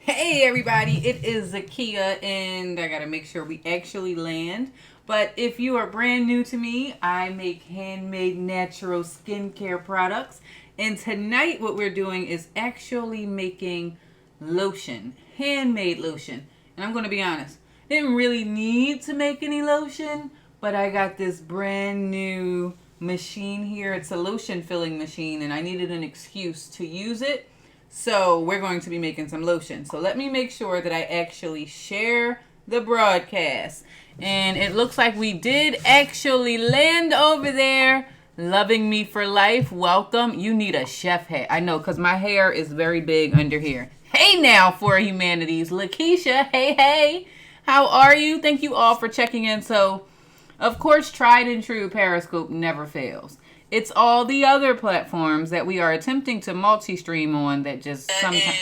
Hey everybody, it is Zakia and I gotta make sure we actually land. But if you are brand new to me, I make handmade natural skincare products. And tonight what we're doing is actually making lotion, handmade lotion. And I'm gonna be honest, didn't really need to make any lotion, but I got this brand new machine here. It's a lotion filling machine and I needed an excuse to use it. So we're going to be making some lotion. So let me make sure that I actually share the broadcast. And it looks like we did actually land over there. Loving me for life. Welcome. You need a chef hat. I know, because my hair is very big under here. Hey now for humanities. Lakeisha, hey. How are you? Thank you all for checking in. So, of course, tried and true Periscope never fails. It's all the other platforms that we are attempting to multi-stream on that just sometimes...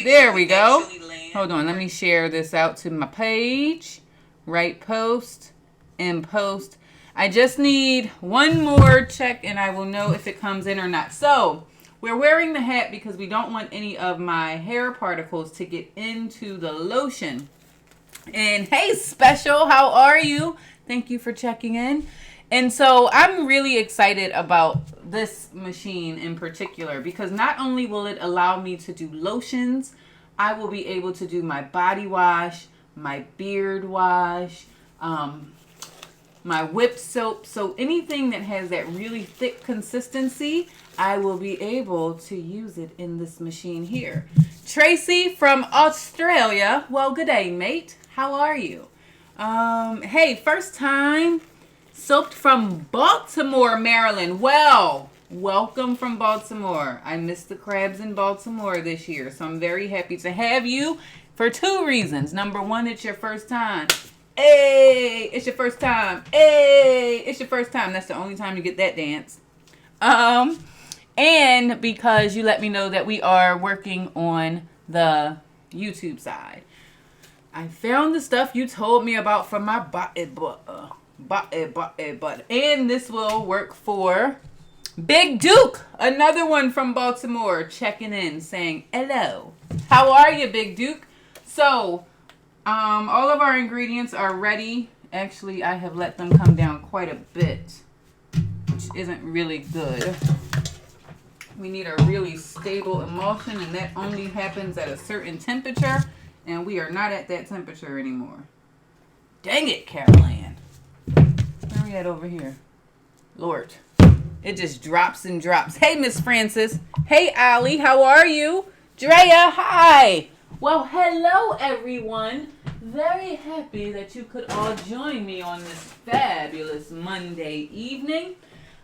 There we go. Hold on. Let me share this out to my page. Right post and post. I just need one more check and I will know if it comes in or not. So, we're wearing the hat because we don't want any of my hair particles to get into the lotion. And hey, Special, how are you? Thank you for checking in. And so I'm really excited about this machine in particular because not only will it allow me to do lotions, I will be able to do my body wash, my beard wash, my whipped soap. So anything that has that really thick consistency, I will be able to use it in this machine here. Tracy from Australia. Well, good day, mate. How are you? Hey, first time. Soaped from Baltimore, Maryland. Well, welcome from Baltimore. I missed the crabs in Baltimore this year, so I'm very happy to have you for two reasons. Number one, it's your first time. Hey, it's your first time. Hey, it's your first time. That's the only time you get that dance. And because you let me know that we are working on the YouTube side. I found the stuff you told me about from my body butter. And this will work for Big Duke, another one from Baltimore, checking in, saying hello. How are you, Big Duke? So, all of our ingredients are ready. Actually, I have let them come down quite a bit, which isn't really good. We need a really stable emulsion, and that only happens at a certain temperature, and we are not at that temperature anymore. Dang it, Carol Ann. Where are we at over here? Lord. It just drops and drops. Hey, Miss Francis. Hey, Allie. How are you? Drea, hi. Well, hello, everyone. Very happy that you could all join me on this fabulous Monday evening.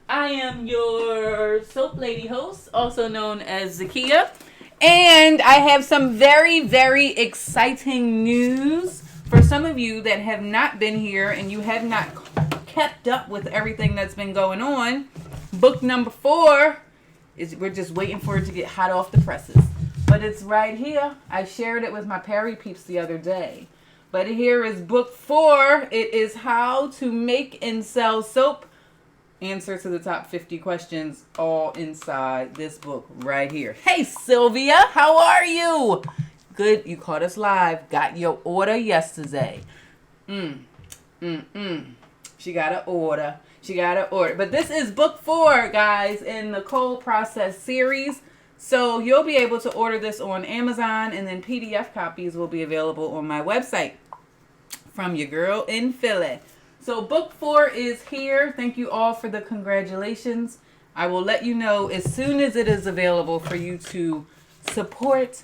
I am your soap lady host, also known as Zakia. And I have some very, very exciting news for some of you that have not been here and you have not kept up with everything that's been going on. Book number 4 is, we're just waiting for it to get hot off the presses. But it's right here. I shared it with my Perry peeps the other day. But here is book 4. It is how to make and sell soap. Answer to the top 50 questions all inside this book right here. Hey, Sylvia, how are you? Good, you caught us live. Got your order yesterday. She got an order. But this is book 4, guys, in the cold process series. So you'll be able to order this on Amazon, and then PDF copies will be available on my website from your girl in Philly. So book 4 is here. Thank you all for the congratulations. I will let you know as soon as it is available for you to support,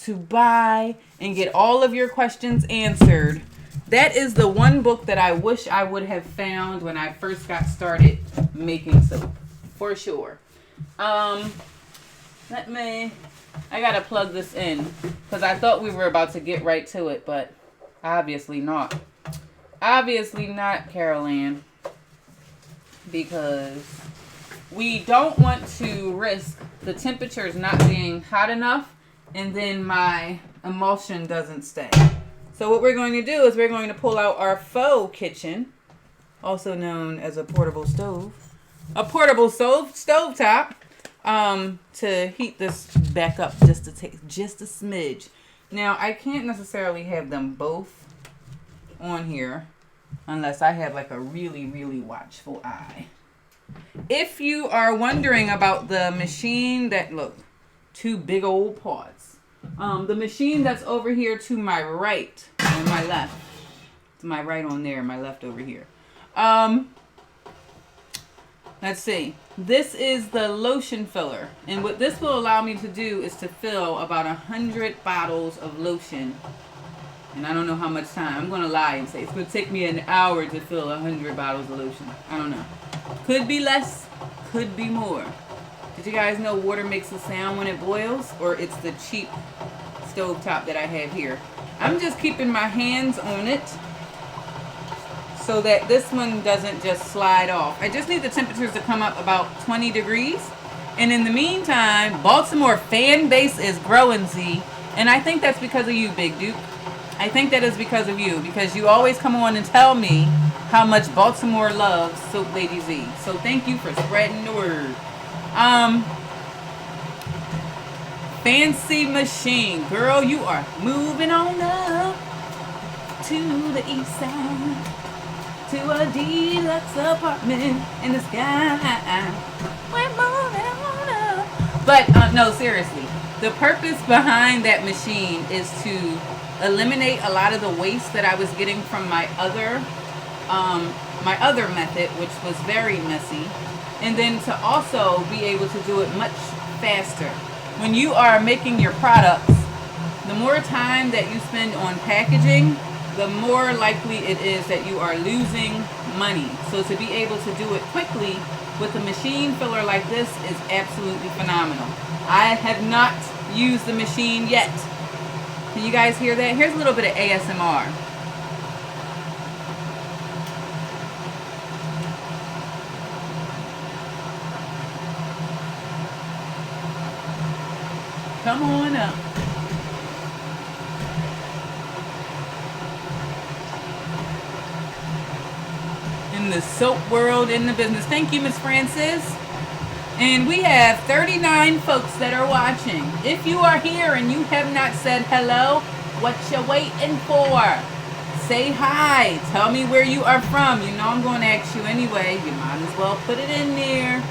to buy, and get all of your questions answered. That is the one book that I wish I would have found when I first got started making soap. For sure. I gotta plug this in because I thought we were about to get right to it, but obviously not. Obviously not, Carol Ann, because we don't want to risk the temperatures not being hot enough and then my emulsion doesn't stay. So what we're going to do is we're going to pull out our faux kitchen, also known as a portable stove, stovetop, to heat this back up just a smidge. Now, I can't necessarily have them both on here unless I have like a really, really watchful eye. If you are wondering about the machine that, look, two big old pots. The machine that's over here to my right and my left. To my right on there, my left over here. Let's see. This is the Lotion Filler. And what this will allow me to do is to fill about 100 bottles of lotion. And I don't know how much time. I'm going to lie and say it's going to take me an hour to fill 100 bottles of lotion. I don't know. Could be less, could be more. Did you guys know water makes a sound when it boils? Or it's the cheap stovetop that I have here? I'm just keeping my hands on it so that this one doesn't just slide off. I just need the temperatures to come up about 20 degrees. And in the meantime, Baltimore fan base is growing, Z. And I think that's because of you, Big Duke. I think that is because of you. Because you always come on and tell me how much Baltimore loves Soap Lady Z. So thank you for spreading the word. Fancy machine. Girl, you are moving on up to the east side. To a deluxe apartment in the sky. We're moving on up. But no, seriously. The purpose behind that machine is to eliminate a lot of the waste that I was getting from my other method, which was very messy, and then to also be able to do it much faster. When you are making your products, the more time that you spend on packaging, the more likely it is that you are losing money. So to be able to do it quickly with a machine filler like this is absolutely phenomenal. I have not used the machine yet. Can you guys hear that? Here's a little bit of ASMR. Come on up. In the soap world, in the business. Thank you, Miss Francis. And we have 39 folks that are watching. If you are here and you have not said hello, what you waiting for? Say hi. Tell me where you are from. You know I'm going to ask you anyway. You might as well put it in there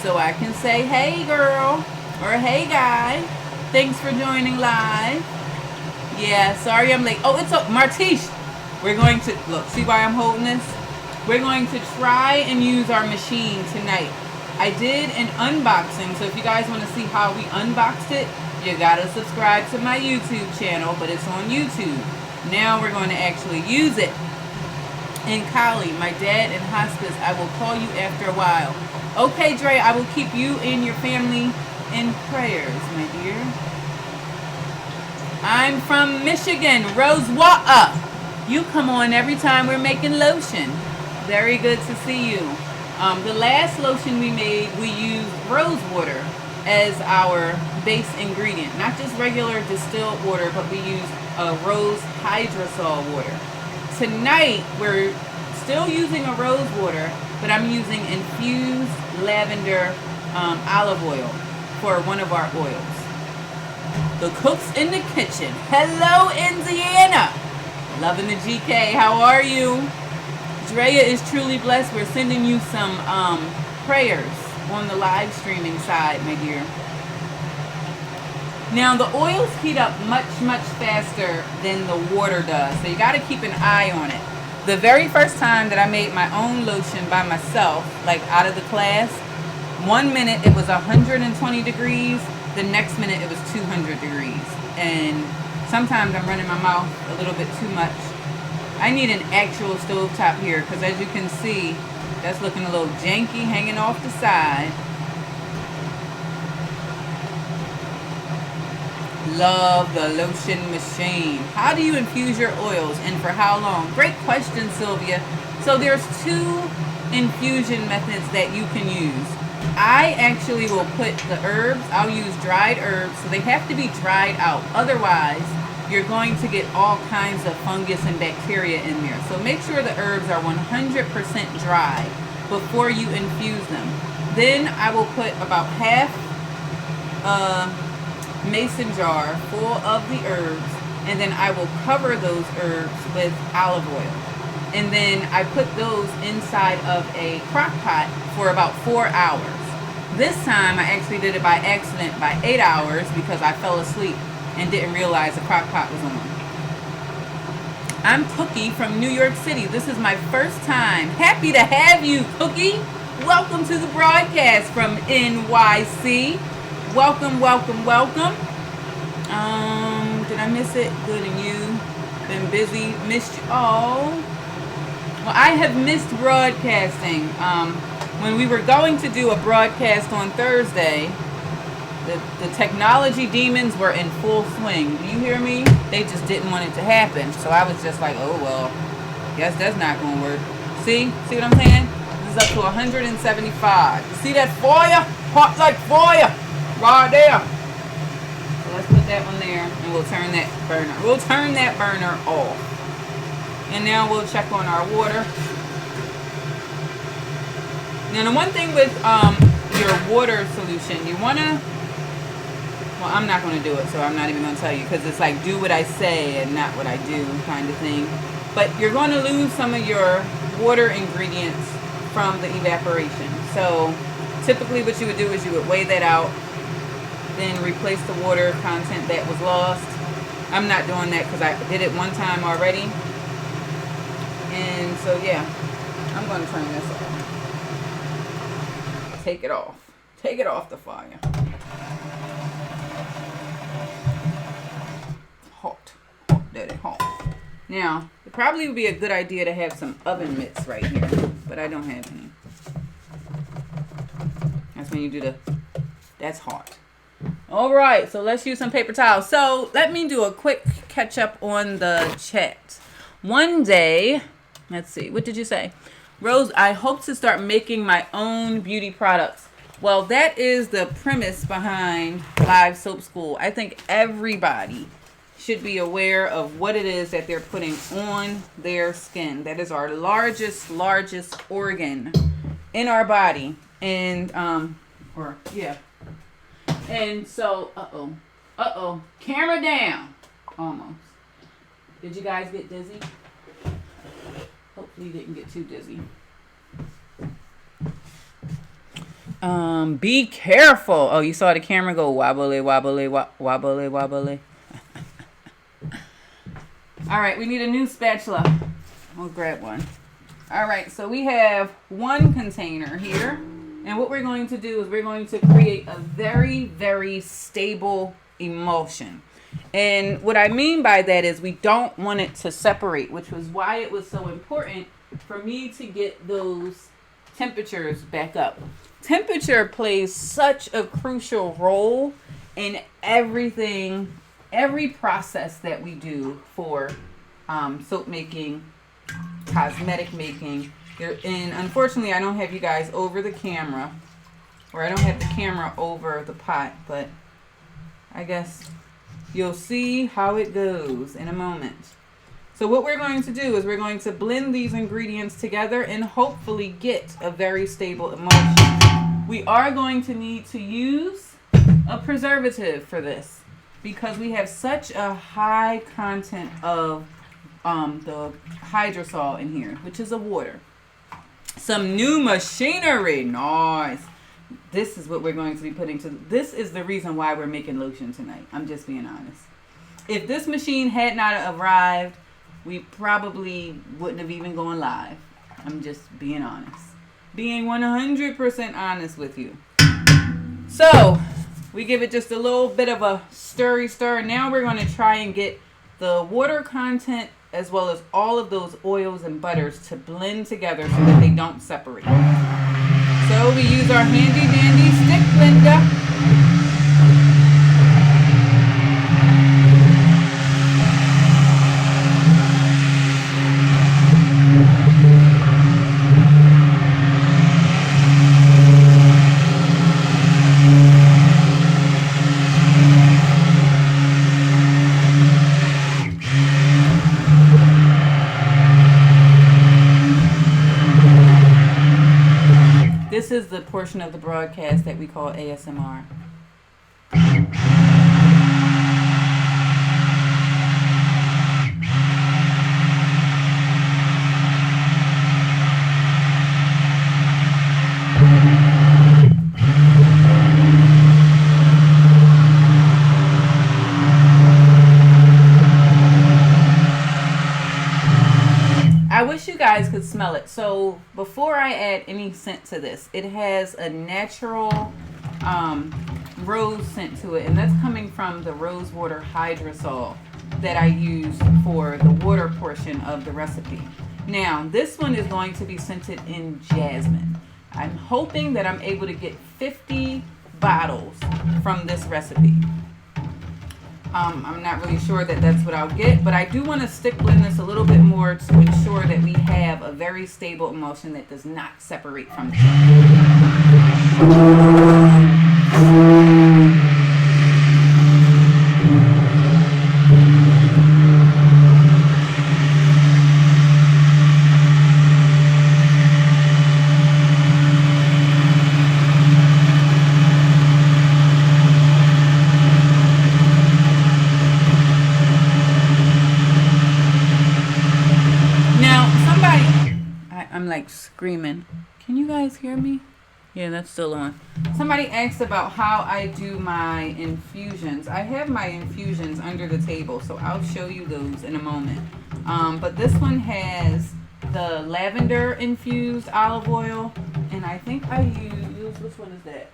so I can say, hey girl, or hey guy. Thanks for joining live. Yeah, sorry I'm late. Oh, it's up. Martiche. We're going to, look, see why I'm holding this? We're going to try and use our machine tonight. I did an unboxing, so if you guys want to see how we unboxed it, you gotta subscribe to my YouTube channel, but it's on YouTube. Now we're going to actually use it. And Collie, my dad in hospice, I will call you after a while. Okay, Dre, I will keep you and your family in prayers, my dear. I'm from Michigan, Rosewater. You come on every time we're making lotion. Very good to see you. The last lotion we made, we used rose water as our base ingredient. Not just regular distilled water, but we used rose hydrosol water. Tonight, we're still using a rose water, but I'm using Infuse lavender olive oil for one of our oils. The cook's in the kitchen. Hello, Indiana. Loving the GK. How are you? Drea is truly blessed. We're sending you some prayers on the live streaming side, my dear. Now, the oils heat up much, much faster than the water does, so you got to keep an eye on it. The very first time that I made my own lotion by myself, like out of the class, 1 minute it was 120 degrees, the next minute it was 200 degrees. And sometimes I'm running my mouth a little bit too much. I need an actual stovetop here because as you can see, that's looking a little janky hanging off the side. Love the lotion machine. How do you infuse your oils and for how long? Great question, Sylvia. So there's 2 infusion methods that you can use. I actually will put the herbs, I'll use dried herbs, so they have to be dried out. Otherwise, you're going to get all kinds of fungus and bacteria in there. So make sure the herbs are 100% dry before you infuse them. Then I will put about half mason jar full of the herbs, and then I will cover those herbs with olive oil. And then I put those inside of a crock pot for about 4 hours. This time I actually did it by accident by 8 hours because I fell asleep and didn't realize the crock pot was on. I'm Cookie from New York City. This is my first time. Happy to have you, Cookie. Welcome to the broadcast from NYC. Welcome, welcome, welcome. Did I miss it? Good, and you? Been busy? Missed you? Oh. Well, I have missed broadcasting. When we were going to do a broadcast on Thursday, the technology demons were in full swing. Do you hear me? They just didn't want it to happen. So I was just like, oh, well, guess that's not going to work. See what I'm saying? This is up to 175. See that fire? Hot like fire. Right there. So let's put that one there, and we'll turn that burner. We'll turn that burner off. And now we'll check on our water. Now, the one thing with your water solution, you want to... Well, I'm not going to do it, so I'm not even going to tell you, because it's like do what I say and not what I do kind of thing. But you're going to lose some of your water ingredients from the evaporation. So typically what you would do is you would weigh that out, then replace the water content that was lost. I'm not doing that because I did it one time already. And so, yeah, I'm going to turn this off. Take it off. Take it off the fire. Hot. Hot, daddy, hot. Now, it probably would be a good idea to have some oven mitts right here, but I don't have any. That's when you do the, that's hot. All right, so let's use some paper towels. So let me do a quick catch up on the chat. One day, let's see, what did you say? Rose, I hope to start making my own beauty products. Well, that is the premise behind Live Soap School. I think everybody should be aware of what it is that they're putting on their skin. That is our largest organ in our body. And, And so, camera down. Almost. Did you guys get dizzy? Hopefully you didn't get too dizzy. Be careful. Oh, you saw the camera go wobbly, wobbly, wobbly, wobbly. All right, we need a new spatula. We'll grab one. All right, so we have one container here. And what we're going to do is we're going to create a very, very stable emulsion. And what I mean by that is we don't want it to separate, which was why it was so important for me to get those temperatures back up. Temperature plays such a crucial role in everything, every process that we do for soap making, cosmetic making. And unfortunately, I don't have you guys over the camera, or I don't have the camera over the pot, but I guess you'll see how it goes in a moment. So what we're going to do is we're going to blend these ingredients together and hopefully get a very stable emulsion. We are going to need to use a preservative for this because we have such a high content of the hydrosol in here, which is a water. Some new machinery. Nice. This is what we're going to be putting to. This is the reason why we're making lotion tonight. I'm just being honest. If this machine had not arrived, we probably wouldn't have even gone live. I'm just being honest. Being 100% honest with you. So, we give it just a little bit of a stir. Now we're going to try and get the water content as well as all of those oils and butters to blend together so that they don't separate. So we use our handy dandy stick blender. This is the portion of the broadcast that we call ASMR. smell it. So before I add any scent to this, it has a natural rose scent to it, and that's coming from the rose water hydrosol that I use for the water portion of the recipe. Now, this one is going to be scented in jasmine. I'm hoping that I'm able to get 50 bottles from this recipe. I'm not really sure that that's what I'll get, but I do want to stick blend this a little bit more to ensure that we have a very stable emulsion that does not separate from the I'm like screaming. Can you guys hear me? Yeah, that's still on. Somebody asked about how I do my infusions. I have my infusions under the table, so I'll show you those in a moment. But this one has the lavender infused olive oil, and I think I use, which one is that?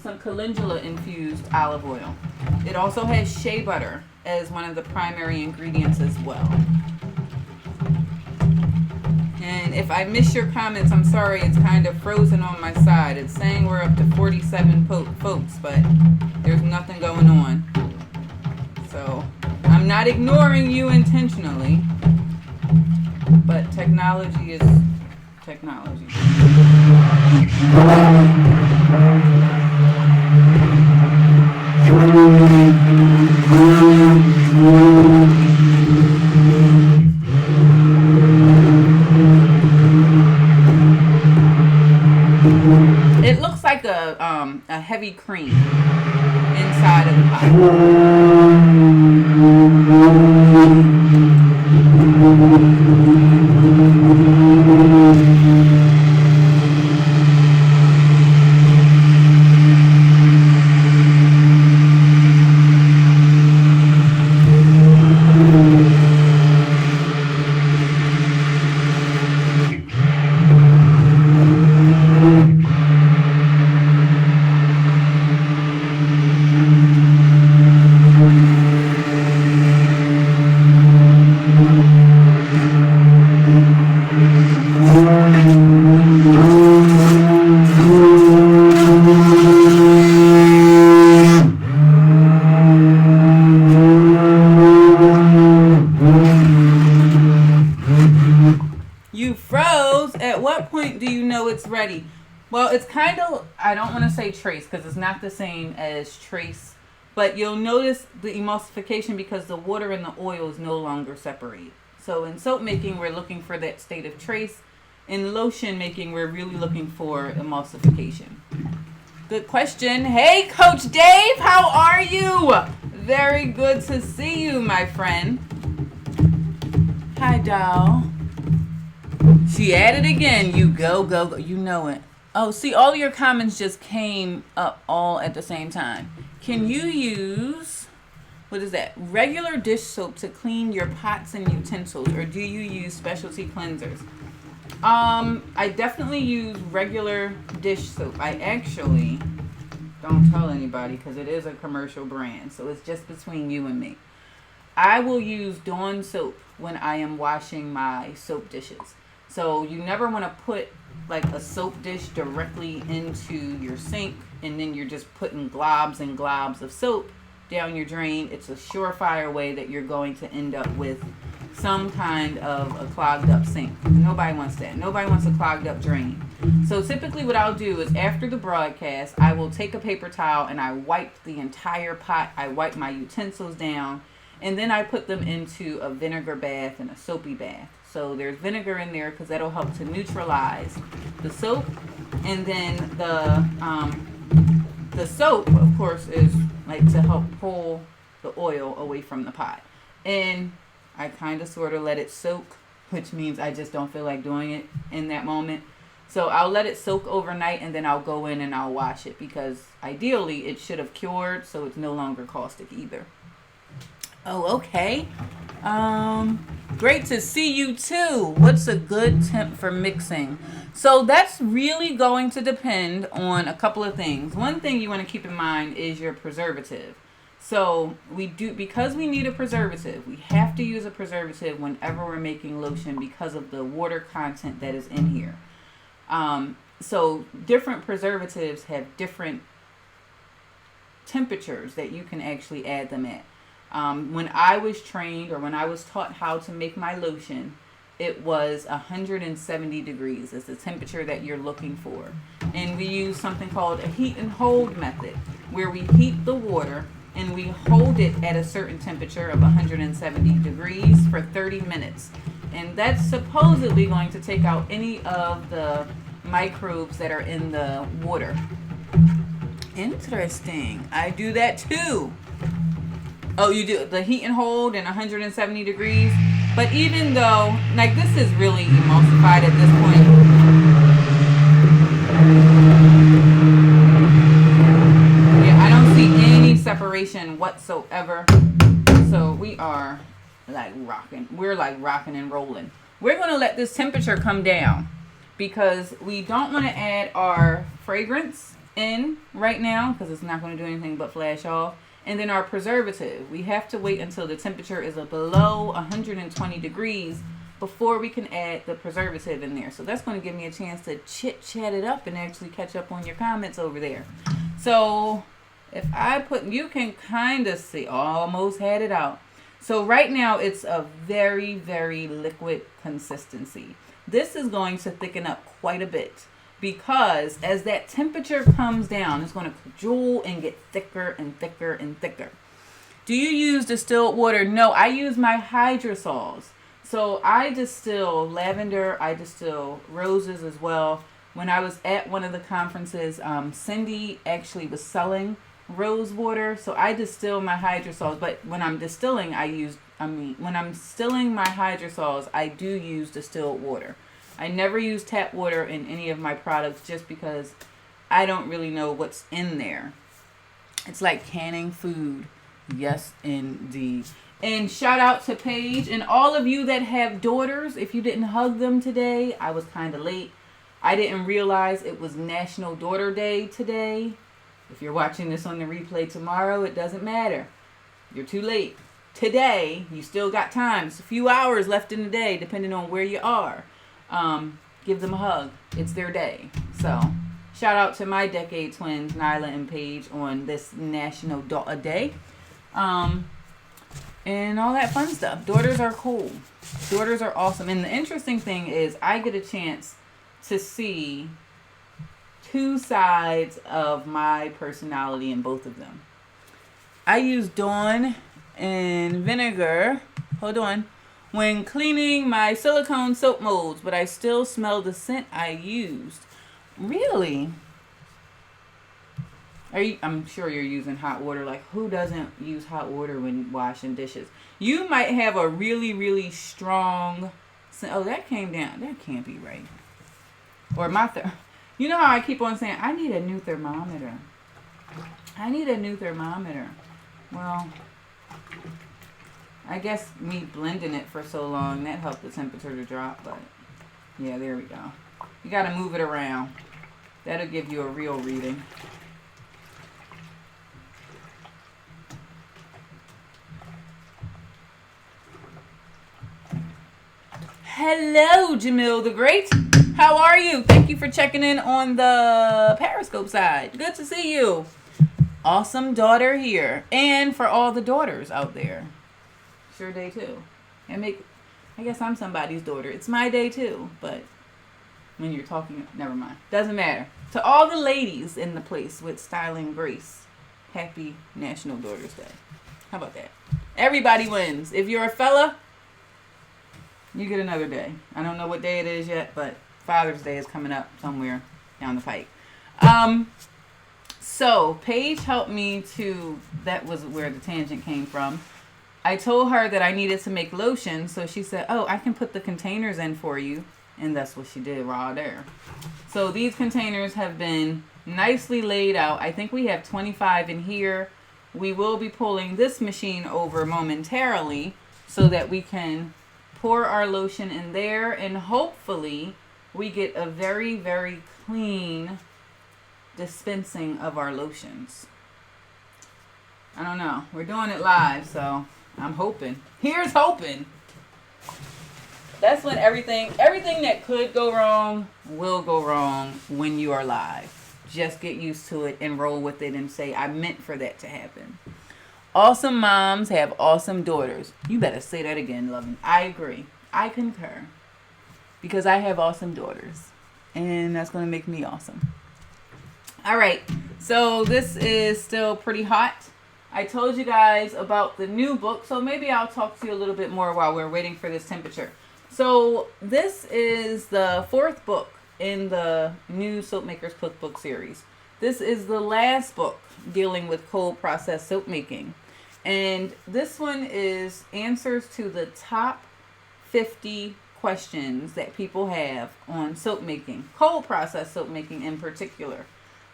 Some calendula infused olive oil. It also has shea butter as one of the primary ingredients as well. And if I miss your comments, I'm sorry, it's kind of frozen on my side. It's saying we're up to 47 folks, but there's nothing going on. So I'm not ignoring you intentionally, but technology is technology. It looks like a heavy cream inside of the pot. Ready. Well, it's kind of, I don't want to say trace because it's not the same as trace, but you'll notice the emulsification because the water and the oils no longer separate. So in soap making, we're looking for that state of trace. In lotion making, we're really looking for emulsification. Good question. Hey, Coach Dave, how are you? Very good to see you, my friend. Hi, doll. She added again. You go. You know it. Oh, see, all your comments just came up all at the same time. Can you use, what is that, regular dish soap to clean your pots and utensils, or do you use specialty cleansers? I definitely use regular dish soap. I actually don't tell anybody because it is a commercial brand, so it's just between you and me. I will use Dawn soap when I am washing my soap dishes. So you never want to put like a soap dish directly into your sink and then you're just putting globs and globs of soap down your drain. It's a surefire way that you're going to end up with some kind of a clogged up sink. Nobody wants that. Nobody wants a clogged up drain. So typically what I'll do is after the broadcast, I will take a paper towel and I wipe the entire pot. I wipe my utensils down and then I put them into a vinegar bath and a soapy bath. So there's vinegar in there because that'll help to neutralize the soap. And then the soap, of course, is like to help pull the oil away from the pot. And I kind of sort of let it soak, which means I just don't feel like doing it in that moment. So I'll let it soak overnight and then I'll go in and I'll wash it because ideally it should have cured so it's no longer caustic either. Oh, okay. Great to see you too. What's a good temp for mixing? So that's really going to depend on a couple of things. One thing you want to keep in mind is your preservative. So because we need a preservative, we have to use a preservative whenever we're making lotion because of the water content that is in here. So different preservatives have different temperatures that you can actually add them at. When I was trained, or when I was taught how to make my lotion, it was 170 degrees is the temperature that you're looking for. And we use something called a heat and hold method, where we heat the water and we hold it at a certain temperature of 170 degrees for 30 minutes. And that's supposedly going to take out any of the microbes that are in the water. Interesting. I do that too. Oh, you do the heat and hold in 170 degrees. But even though, like, this is really emulsified at this point. Yeah, I don't see any separation whatsoever. So we are like rocking. We're like rocking and rolling. We're going to let this temperature come down because we don't want to add our fragrance in right now because it's not going to do anything but flash off. And then our preservative, we have to wait until the temperature is below 120 degrees before we can add the preservative in there. So that's going to give me a chance to chit-chat it up and actually catch up on your comments over there. So if I put, you can kind of see, almost had it out. So right now it's a very, very liquid consistency. This is going to thicken up quite a bit, because as that temperature comes down, it's going to cajole and get thicker and thicker and thicker. Do you use distilled water? No, I use my hydrosols. So I distill lavender, I distill roses as well. When I was at one of the conferences, Cindy actually was selling rose water. So I distill my hydrosols, but when I'm distilling, when I'm distilling my hydrosols, I do use distilled water. I never use tap water in any of my products just because I don't really know what's in there. It's like canning food. Yes, indeed. And shout out to Paige and all of you that have daughters. If you didn't hug them today, I was kind of late. I didn't realize it was National Daughter Day today. If you're watching this on the replay tomorrow, it doesn't matter. You're too late. Today, you still got time. It's a few hours left in the day, depending on where you are. Give them a hug. It's their day. So shout out to my decade twins, Nyla and Paige, on this National Daughter Day. And all that fun stuff. Daughters are cool. Daughters are awesome. And the interesting thing is I get a chance to see two sides of my personality in both of them. I use Dawn and vinegar. Hold on. When cleaning my silicone soap molds, but I still smell the scent I used. Really? I'm sure you're using hot water. Like, who doesn't use hot water when washing dishes? You might have a really, really strong scent. Oh, that came down. That can't be right. Or you know how I keep on saying, I need a new thermometer. I need a new thermometer. Well, I guess me blending it for so long, that helped the temperature to drop, but yeah, there we go. You got to move it around. That'll give you a real reading. Hello, Jamil the Great. How are you? Thank you for checking in on the Periscope side. Good to see you. Awesome daughter here. And for all the daughters out there. It's your day too. I guess I'm somebody's daughter. It's my day too. But when you're talking, never mind. Doesn't matter. To all the ladies in the place with styling grace, happy National Daughters Day. How about that? Everybody wins. If you're a fella, you get another day. I don't know what day it is yet, but Father's Day is coming up somewhere down the pike. So Paige helped me that was where the tangent came from. I told her that I needed to make lotion, so she said, oh, I can put the containers in for you. And that's what she did right there. So these containers have been nicely laid out. I think we have 25 in here. We will be pulling this machine over momentarily so that we can pour our lotion in there, and hopefully we get a very, very clean dispensing of our lotions. I don't know. We're doing it live, so I'm hoping. Here's hoping. That's when everything that could go wrong will go wrong when you are live. Just get used to it and roll with it and say, I meant for that to happen. Awesome moms have awesome daughters. You better say that again, loving. I agree. I concur. Because I have awesome daughters. And that's going to make me awesome. All right. So this is still pretty hot. I told you guys about the new book. So maybe I'll talk to you a little bit more while we're waiting for this temperature. So this is the 4th book in the new Soap Makers Cookbook series. This is the last book dealing with cold process soap making. And this one is answers to the top 50 questions that people have on soap making, cold process soap making in particular.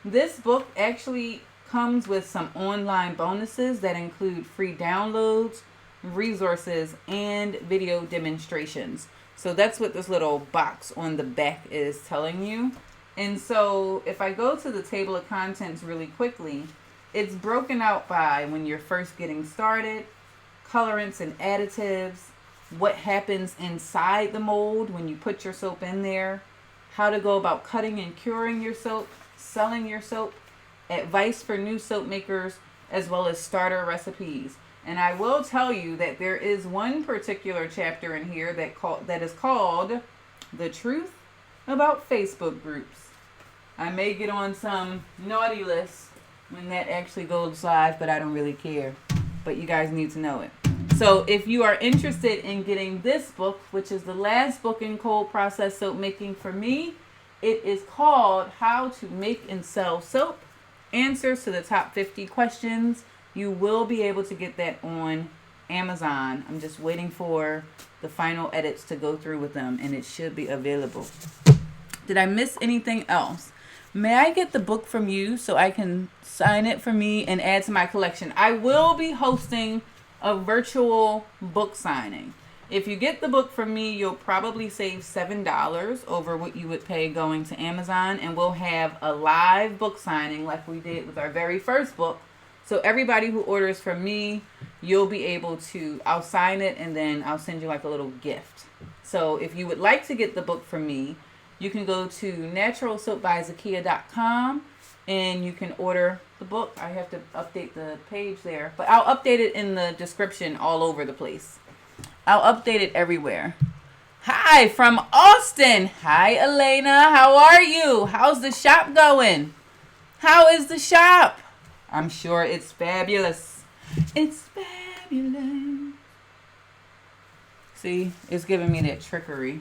This book actually comes with some online bonuses that include free downloads, resources, and video demonstrations. So that's what this little box on the back is telling you. And so if I go to the table of contents really quickly, it's broken out by when you're first getting started, colorants and additives, what happens inside the mold when you put your soap in there, how to go about cutting and curing your soap, selling your soap, advice for new soap makers, as well as starter recipes. And I will tell you that there is one particular chapter in here that is called The Truth About Facebook Groups. I may get on some naughty list when that actually goes live, but I don't really care. But you guys need to know it. So if you are interested in getting this book, which is the last book in cold process soap making for me, it is called How to Make and Sell Soap, Answers to the Top 50 Questions. You will be able to get that on Amazon. I'm just waiting for the final edits to go through with them, and it should be available. Did I miss anything else? May I get the book from you so I can sign it for me and add to my collection? I will be hosting a virtual book signing. If you get the book from me, you'll probably save $7 over what you would pay going to Amazon, and we'll have a live book signing like we did with our very first book. So everybody who orders from me, you'll be able to, I'll sign it and then I'll send you like a little gift. So if you would like to get the book from me, you can go to naturalsoapbyzakia.com and you can order the book. I have to update the page there, but I'll update it in the description all over the place. I'll update it everywhere. Hi from Austin. Hi, Elena. How are you? How's the shop going? How is the shop? I'm sure it's fabulous. It's fabulous. See, it's giving me that trickery.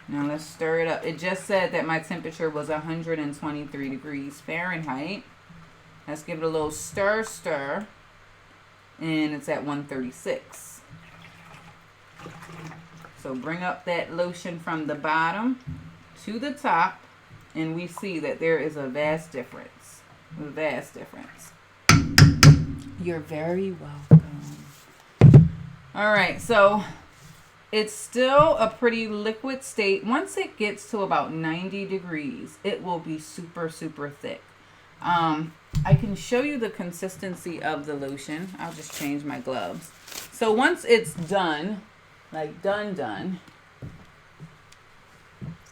Now let's stir it up. It just said that my temperature was 123 degrees Fahrenheit. Let's give it a little stir. And it's at 136. So bring up that lotion from the bottom to the top. And we see that there is a vast difference. You're very welcome. All right, so it's still a pretty liquid state. Once it gets to about 90 degrees, it will be super, super thick. I can show you the consistency of the lotion. I'll just change my gloves. So once it's done, like done,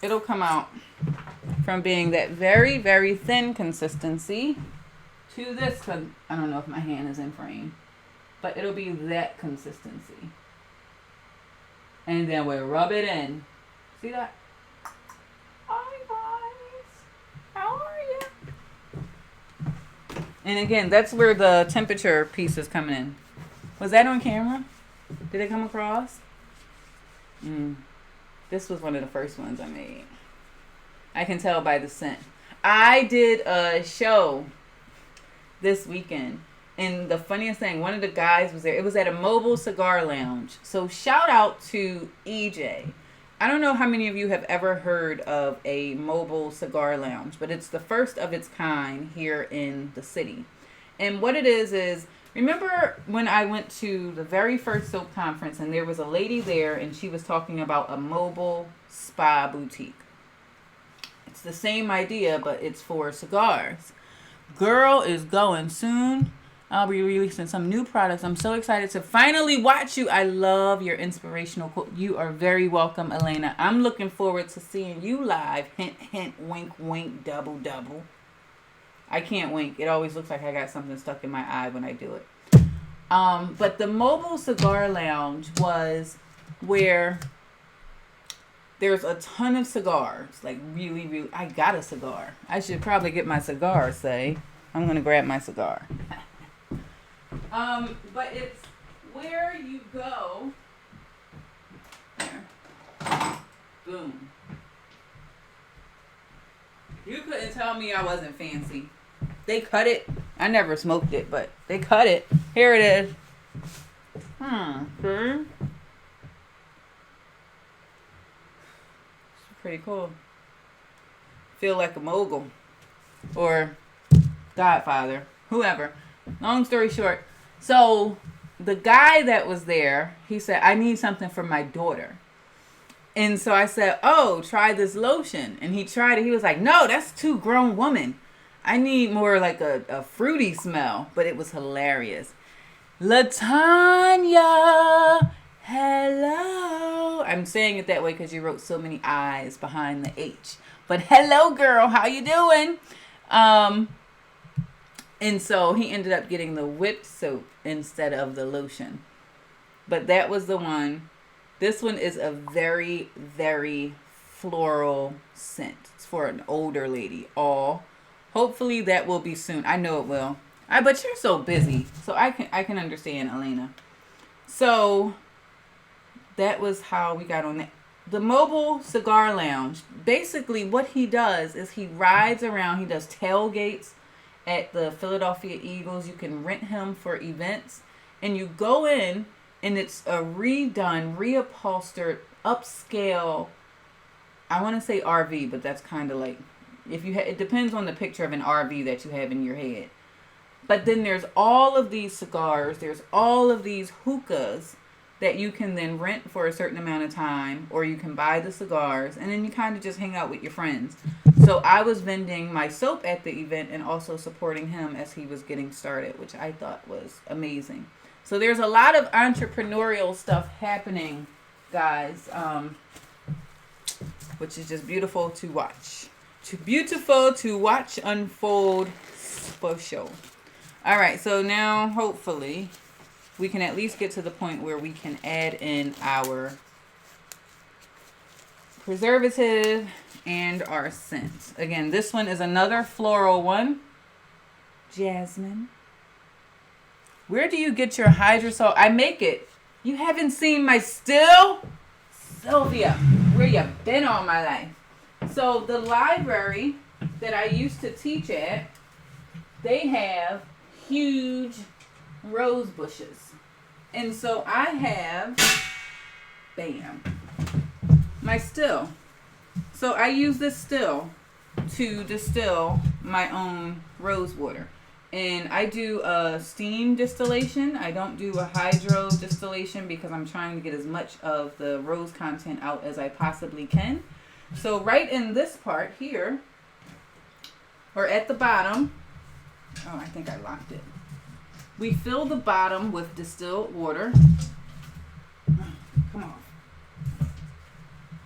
it'll come out from being that very, very thin consistency to this. I don't know if my hand is in frame, but it'll be that consistency. And then we'll rub it in. See that? Hi guys, how are you? And again, that's where the temperature piece is coming in. Was that on camera? Did it come across? This was one of the first ones I made. I can tell by the scent. I did a show this weekend, and the funniest thing, one of the guys was there. It was at a mobile cigar lounge. So shout out to EJ. I don't know how many of you have ever heard of a mobile cigar lounge, but it's the first of its kind here in the city. And what it is Remember when I went to the very first soap conference and there was a lady there and she was talking about a mobile spa boutique? It's the same idea, but it's for cigars. Girl is going soon. I'll be releasing some new products. I'm so excited to finally watch you. I love your inspirational quote. You are very welcome, Elena. I'm looking forward to seeing you live. Hint, hint, wink, wink, double, double. I can't wink. It always looks like I got something stuck in my eye when I do it. But the mobile cigar lounge was where there's a ton of cigars. Like really, really. I got a cigar. I should probably get my cigar, say. I'm going to grab my cigar. But it's where you go. There. Boom. You couldn't tell me I wasn't fancy. They cut it. I never smoked it, but they cut it. Here it is. See? It's pretty cool. Feel like a mogul. Or Godfather. Whoever. Long story short. So, the guy that was there, he said, I need something for my daughter. And so I said, oh, try this lotion. And he tried it. He was like, no, that's too grown woman. I need more like a fruity smell. But it was hilarious. Latanya, hello. I'm saying it that way because you wrote so many I's behind the H. But hello, girl. How you doing? And so he ended up getting the whipped soap instead of the lotion. But that was the one. This one is a very, very floral scent. It's for an older lady. Hopefully that will be soon. I know it will. But you're so busy. So I can understand, Elena. So that was how we got on that. The mobile cigar lounge. Basically what he does is he rides around. He does tailgates at the Philadelphia Eagles. You can rent him for events. And you go in and it's a redone, reupholstered, upscale, I want to say RV, but that's kind of like, it depends on the picture of an RV that you have in your head. But then there's all of these cigars, there's all of these hookahs that you can then rent for a certain amount of time, or you can buy the cigars, and then you kind of just hang out with your friends. So I was vending my soap at the event and also supporting him as he was getting started, which I thought was amazing. So there's a lot of entrepreneurial stuff happening, guys, which is just beautiful to watch. Beautiful to watch unfold for sure. All right, so now hopefully we can at least get to the point where we can add in our preservative and our scent. Again, this one is another floral one. Jasmine. Where do you get your hydrosol? I make it. You haven't seen my still? Sylvia, where you been all my life? So the library that I used to teach at, they have huge rose bushes. And so I have, bam, my still. So I use this still to distill my own rose water. And I do a steam distillation. I don't do a hydro distillation because I'm trying to get as much of the rose content out as I possibly can. So right in this part here, or at the bottom, oh, I think I locked it. We fill the bottom with distilled water. Come off.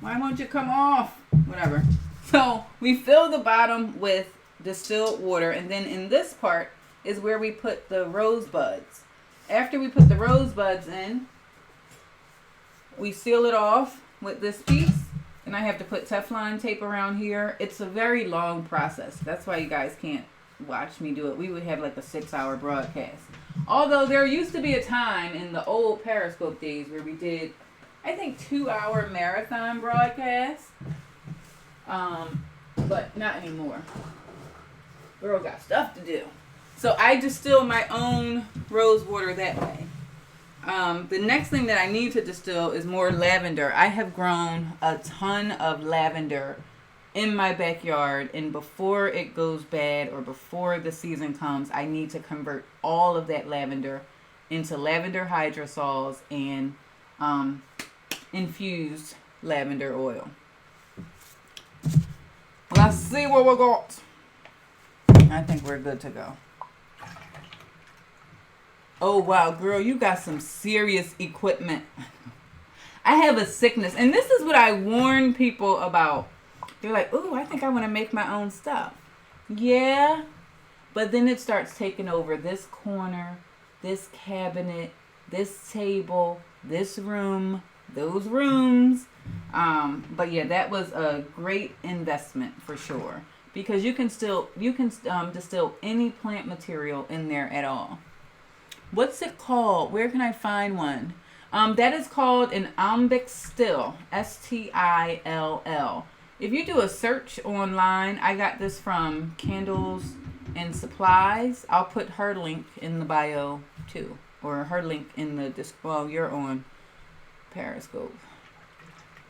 Why won't you come off? Whatever. So we fill the bottom with distilled water, and then in this part is where we put the rose buds. After we put the rose buds in, we seal it off with this piece, and I have to put Teflon tape around here. It's a very long process. That's why you guys can't watch me do it. We would have like a 6-hour broadcast. Although there used to be a time in the old Periscope days where we did, I think, 2-hour marathon broadcasts. But not anymore. Girl got stuff to do. So I distill my own rose water that way. The next thing that I need to distill is more lavender. I have grown a ton of lavender in my backyard, and before it goes bad or before the season comes, I need to convert all of that lavender into lavender hydrosols and infused lavender oil. Let's see what we got. I think we're good to go. Oh wow, girl, you got some serious equipment. I have a sickness, and this is what I warn people about. They're like, "Ooh, I think I want to make my own stuff." Yeah, but then it starts taking over this corner, this cabinet, this table, this room, those rooms. But yeah, that was a great investment for sure, because you can distill any plant material in there at all. What's it called? Where can I find one? That is called an Ambic Still. Still. If you do a search online, I got this from Candles and Supplies. I'll put her link in the bio too, or her link in the well, you're on Periscope.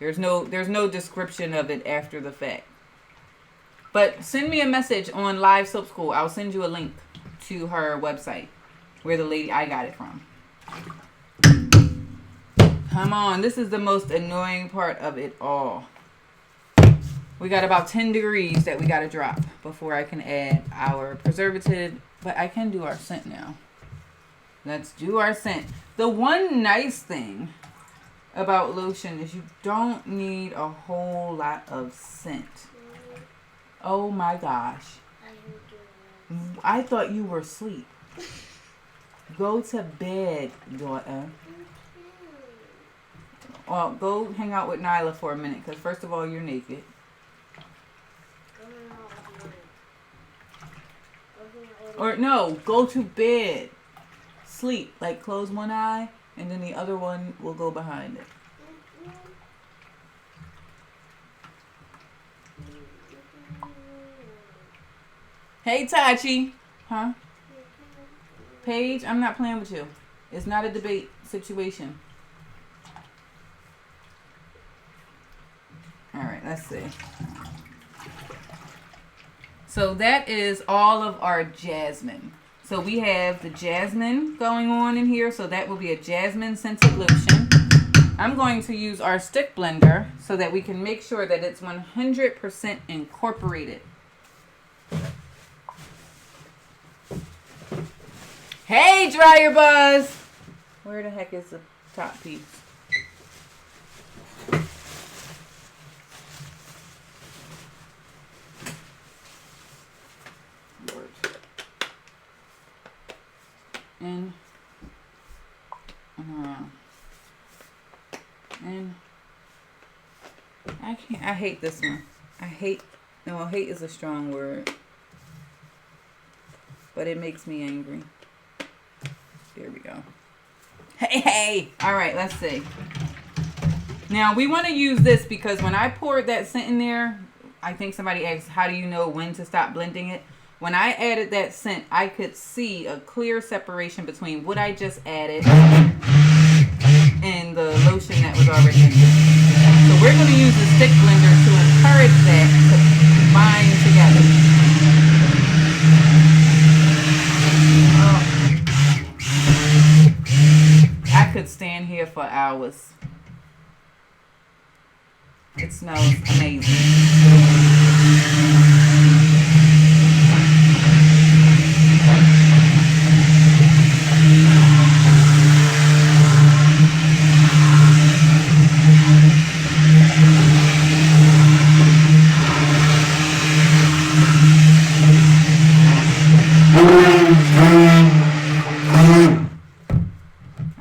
There's no description of it after the fact. But send me a message on Live Soap School. I'll send you a link to her website where the lady I got it from. Come on, this is the most annoying part of it all. We got about 10 degrees that we got to drop before I can add our preservative, but I can do our scent now. Let's do our scent. The one nice thing about lotion is you don't need a whole lot of scent. Oh my gosh. I thought you were asleep. Go to bed, daughter. Well, go hang out with Nyla for a minute, because first of all, you're naked. Or no, go to bed. Sleep. Like, close one eye, and then the other one will go behind it. Hey, Tachi. Huh? Paige, I'm not playing with you. It's not a debate situation. All right, let's see. So that is all of our jasmine. So we have the jasmine going on in here. So that will be a jasmine scented lotion. I'm going to use our stick blender so that we can make sure that it's 100% incorporated. Hey, Dryer Buzz! Where the heck is the top piece? In and around. And I hate this one. hate is a strong word, but it makes me angry. There we go. Hey! All right, let's see. Now, we want to use this because when I poured that scent in there, I think somebody asked, how do you know when to stop blending it? When I added that scent, I could see a clear separation between what I just added and the lotion that was already in there. So we're going to use the stick blender to encourage that to bind together. I could stand here for hours. It smells amazing.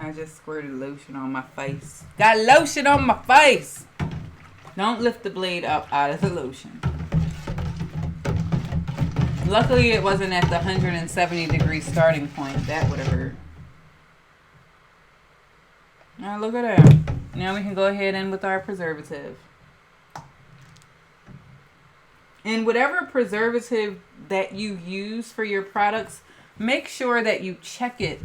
I just squirted lotion on my face. Got lotion on my face. Don't lift the blade up out of the lotion. Luckily, it wasn't at the 170 degree starting point. That would have hurt. Now look at that. Now we can go ahead and with our preservative. And whatever preservative that you use for your products, make sure that you check it.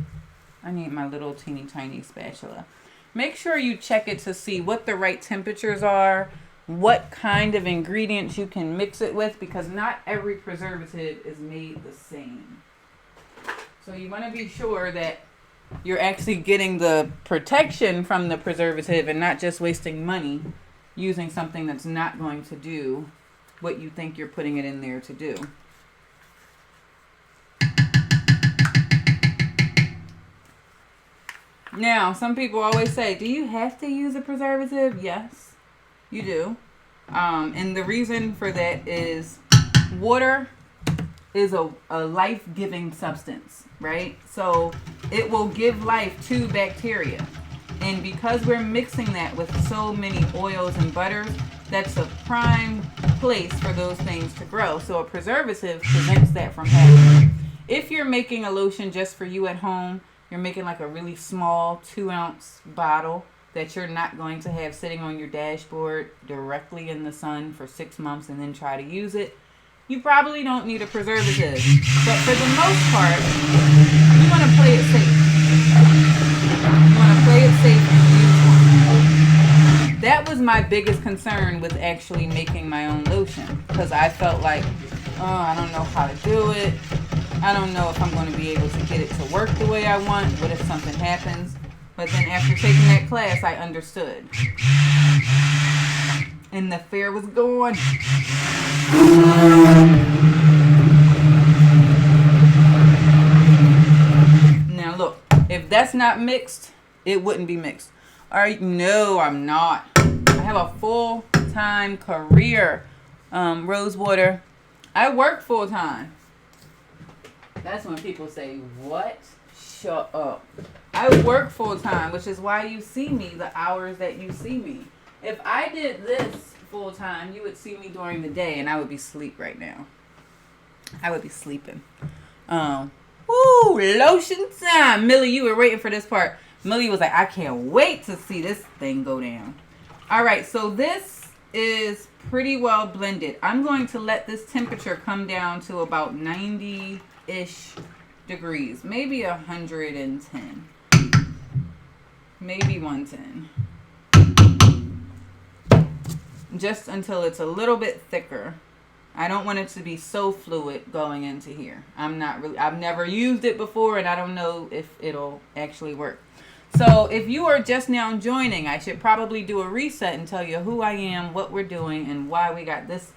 I need my little teeny tiny spatula. Make sure you check it to see what the right temperatures are, what kind of ingredients you can mix it with, because not every preservative is made the same. So you want to be sure that you're actually getting the protection from the preservative and not just wasting money using something that's not going to do what you think you're putting it in there to do. Now, some people always say, do you have to use a preservative? Yes, you do. And the reason for that is water is a life-giving substance, right? So it will give life to bacteria. And because we're mixing that with so many oils and butters, that's a prime place for those things to grow. So a preservative prevents that from happening. If you're making a lotion just for you at home, you're making like a really small 2-ounce bottle that you're not going to have sitting on your dashboard directly in the sun for 6 months and then try to use it, you probably don't need a preservative. But for the most part, you want to play it safe. You want to play it safe and use one. That was my biggest concern with actually making my own lotion, because I felt like, oh, I don't know how to do it. I don't know if I'm going to be able to get it to work the way I want. What if something happens? But then after taking that class, I understood. And the fear was gone. Now look, if that's not mixed, it wouldn't be mixed. All right, no, I'm not. I have a full-time career, Rosewater. I work full-time. That's when people say, what? Shut up. I work full-time, which is why you see me the hours that you see me. If I did this full-time, you would see me during the day, and I would be asleep right now. I would be sleeping. Woo, lotion time. Millie, you were waiting for this part. Millie was like, I can't wait to see this thing go down. All right, so this is pretty well blended. I'm going to let this temperature come down to about 90-ish degrees, maybe 110, maybe 110, just until it's a little bit thicker. I don't want it to be so fluid going into here. I've never used it before, and I don't know if it'll actually work. So if you are just now joining, I should probably do a reset and tell you who I am, what we're doing, and why we got this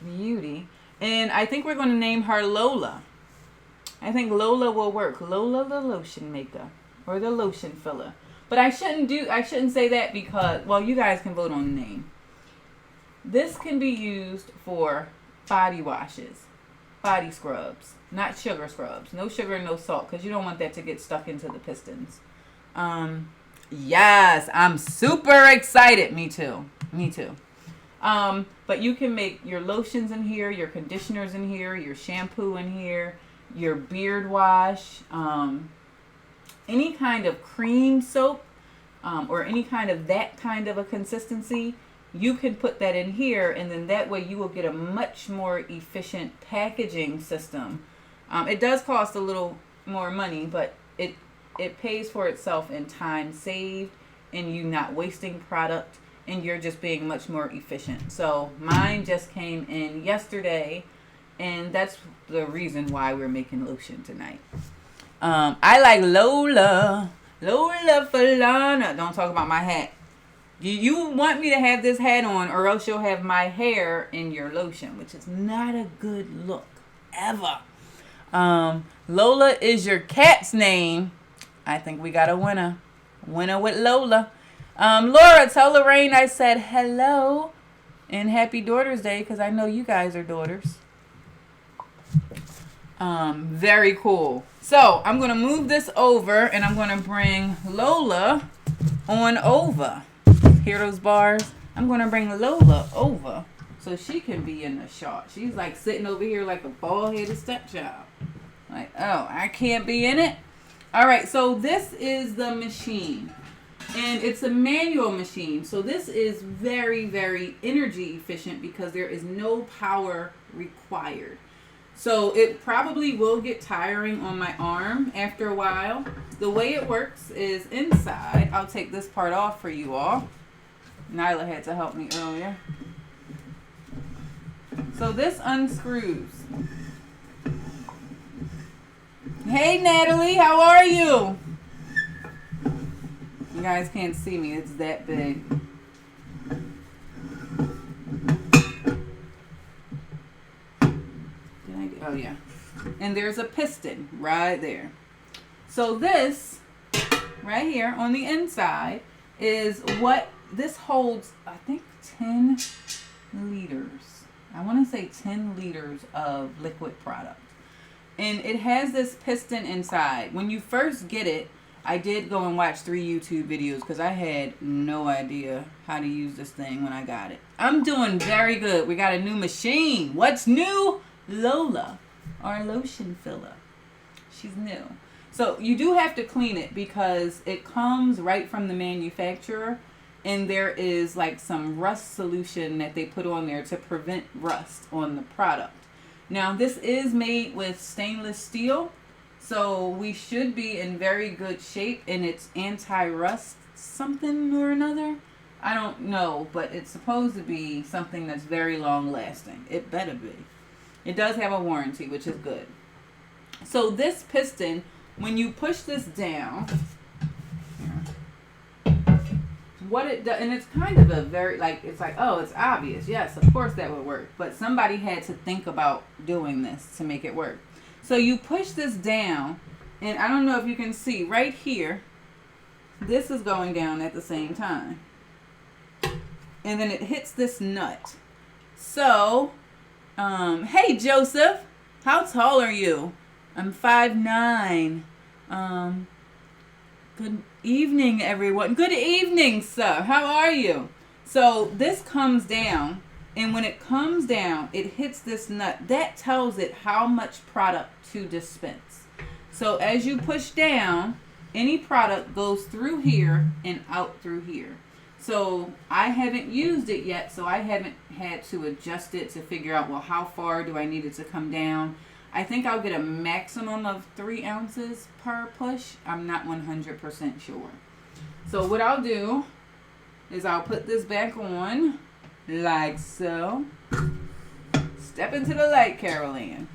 beauty. And I think we're going to name her Lola. I think Lola will work. Lola the lotion maker, or the lotion filler. But I shouldn't say that because, well, you guys can vote on the name. This can be used for body washes, body scrubs, not sugar scrubs. No sugar, no salt, because you don't want that to get stuck into the pistons. Yes, I'm super excited. Me too. But you can make your lotions in here, your conditioners in here, your shampoo in here, your beard wash, any kind of cream soap, or any kind of that kind of a consistency. You can put that in here, and then that way you will get a much more efficient packaging system. It does cost a little more money, but it pays for itself in time saved, and you not wasting product, and you're just being much more efficient. So mine just came in yesterday, and that's the reason why we're making lotion tonight. I like Lola Falana. Don't talk about my hat. You want me to have this hat on, or else you'll have my hair in your lotion, which is not a good look ever. Lola is your cat's name. I think we got a winner. Winner with Lola. Laura, tell Lorraine I said hello and happy Daughter's Day, because I know you guys are daughters. Very cool. So I'm going to move this over, and I'm going to bring Lola on over. Hear those bars? I'm going to bring Lola over so she can be in the shot. She's like sitting over here like a bald-headed stepchild. Like, oh, I can't be in it? All right, so this is the machine. And it's a manual machine. So this is very, very energy efficient because there is no power required. So it probably will get tiring on my arm after a while. The way it works is inside. I'll take this part off for you all. Nyla had to help me earlier. So this unscrews. Hey Natalie, how are you? You guys can't see me, it's that big. Oh yeah. And there's a piston right there. So this right here on the inside is what this holds, I think 10 liters. I want to say 10 liters of liquid product. And it has this piston inside. When you first get it, I did go and watch 3 YouTube videos because I had no idea how to use this thing when I got it. I'm doing very good. We got a new machine. What's new? Lola, our Lotion Filler. She's new. So you do have to clean it because it comes right from the manufacturer, and there is like some rust solution that they put on there to prevent rust on the product. Now this is made with stainless steel, so we should be in very good shape, and it's anti-rust something or another. I don't know, but it's supposed to be something that's very long lasting. It better be. It does have a warranty, which is good. So this piston, when you push this down, what it does, and it's kind of a very, like, it's like, oh, it's obvious. Yes, of course that would work. But somebody had to think about doing this to make it work. So you push this down, and I don't know if you can see right here, this is going down at the same time. And then it hits this nut. So, hey Joseph, how tall are you? I'm 5'9". Good evening, everyone. Good evening, sir. How are you? So this comes down, and when it comes down, it hits this nut. That tells it how much product to dispense. So as you push down, any product goes through here and out through here. So I haven't used it yet, so I haven't had to adjust it to figure out, well, how far do I need it to come down? I think I'll get a maximum of 3 ounces per push. I'm not 100% sure. So what I'll do is I'll put this back on like so. Step into the light, Carol Ann.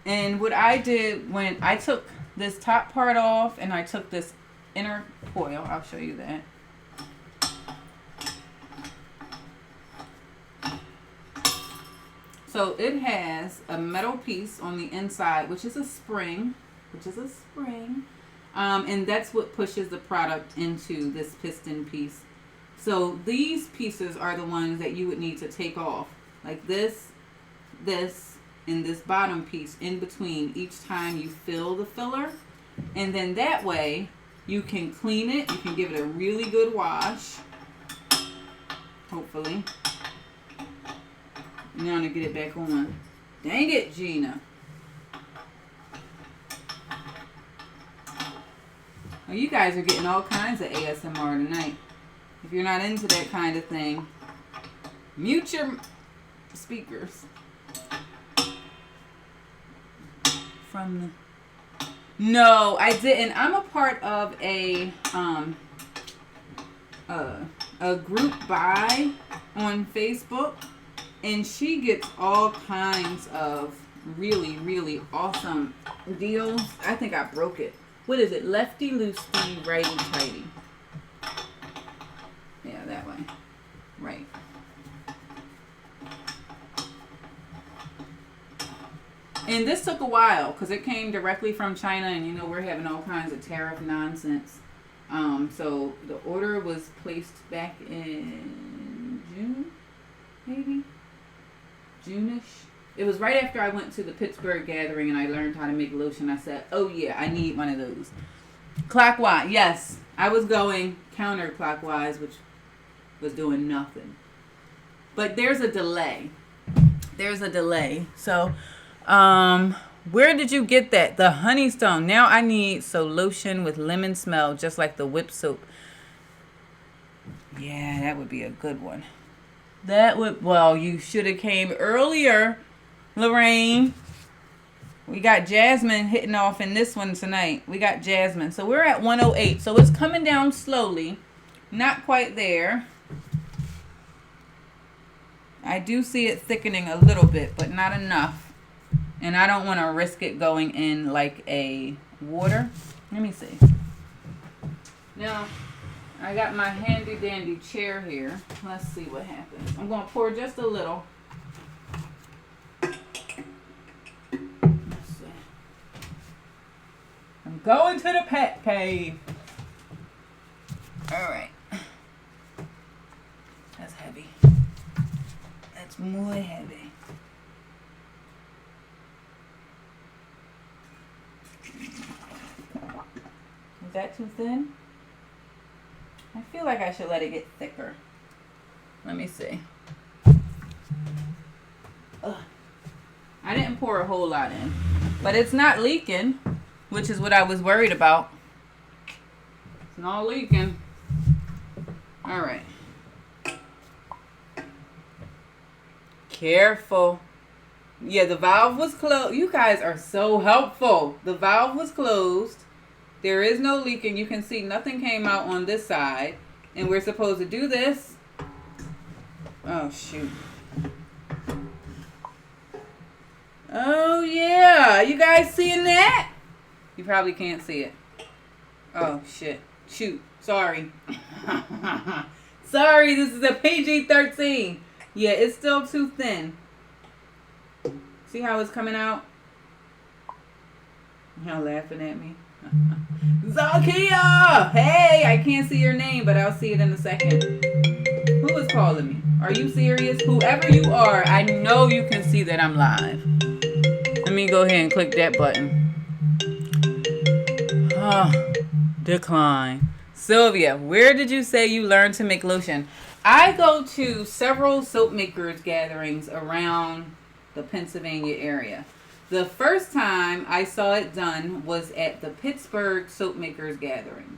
And what I did when I took this top part off and I took this inner coil, I'll show you that. So it has a metal piece on the inside, which is a spring, and that's what pushes the product into this piston piece. So these pieces are the ones that you would need to take off, like this, and this bottom piece in between each time you fill the filler. And then that way you can clean it. You can give it a really good wash, hopefully. Now I'm gonna get it back on. Dang it, Gina. Well, you guys are getting all kinds of ASMR tonight. If you're not into that kind of thing, mute your speakers. No, I didn't. I'm a part of a group buy on Facebook, and she gets all kinds of really, really awesome deals. I think I broke it. What is it? Lefty loosey, righty tighty. Yeah, that way. Right. And this took a while because it came directly from China, and you know we're having all kinds of tariff nonsense. So the order was placed back in June, maybe? June-ish. It was right after I went to the Pittsburgh gathering and I learned how to make lotion. I said, oh yeah, I need one of those. Clockwise, yes. I was going counterclockwise, which was doing nothing. But there's a delay. So... Where did you get that? The Honeystone. Now I need lotion with lemon smell, just like the whip soap. Yeah, that would be a good one. That would, well, you should have came earlier, Lorraine. We got Jasmine hitting off in this one tonight. We got Jasmine. So we're at 108. So it's coming down slowly. Not quite there. I do see it thickening a little bit, but not enough. And I don't want to risk it going in like a water. Let me see. Now, I got my handy dandy chair here. Let's see what happens. I'm going to pour just a little. Let's see. I'm going to the pet cave. All right. That's heavy. That's more heavy. Is that too thin? I feel like I should let it get thicker. Let me see. Ugh. I didn't pour a whole lot in, but it's not leaking, which is what I was worried about. It's not leaking. All right. Careful. Yeah, the valve was closed. You guys are so helpful. The valve was closed. There is no leaking. You can see nothing came out on this side. And we're supposed to do this. Oh, shoot. Oh, yeah. You guys seeing that? You probably can't see it. Oh, shit. Shoot. Sorry. Sorry, this is a PG-13. Yeah, it's still too thin. See how it's coming out? Y'all laughing at me? Zakia! Hey, I can't see your name, but I'll see it in a second. Who is calling me? Are you serious? Whoever you are, I know you can see that I'm live. Let me go ahead and click that button. Decline. Sylvia, where did you say you learned to make lotion? I go to several soap makers gatherings around the Pennsylvania area. The first time I saw it done was at the Pittsburgh Soap Makers Gathering.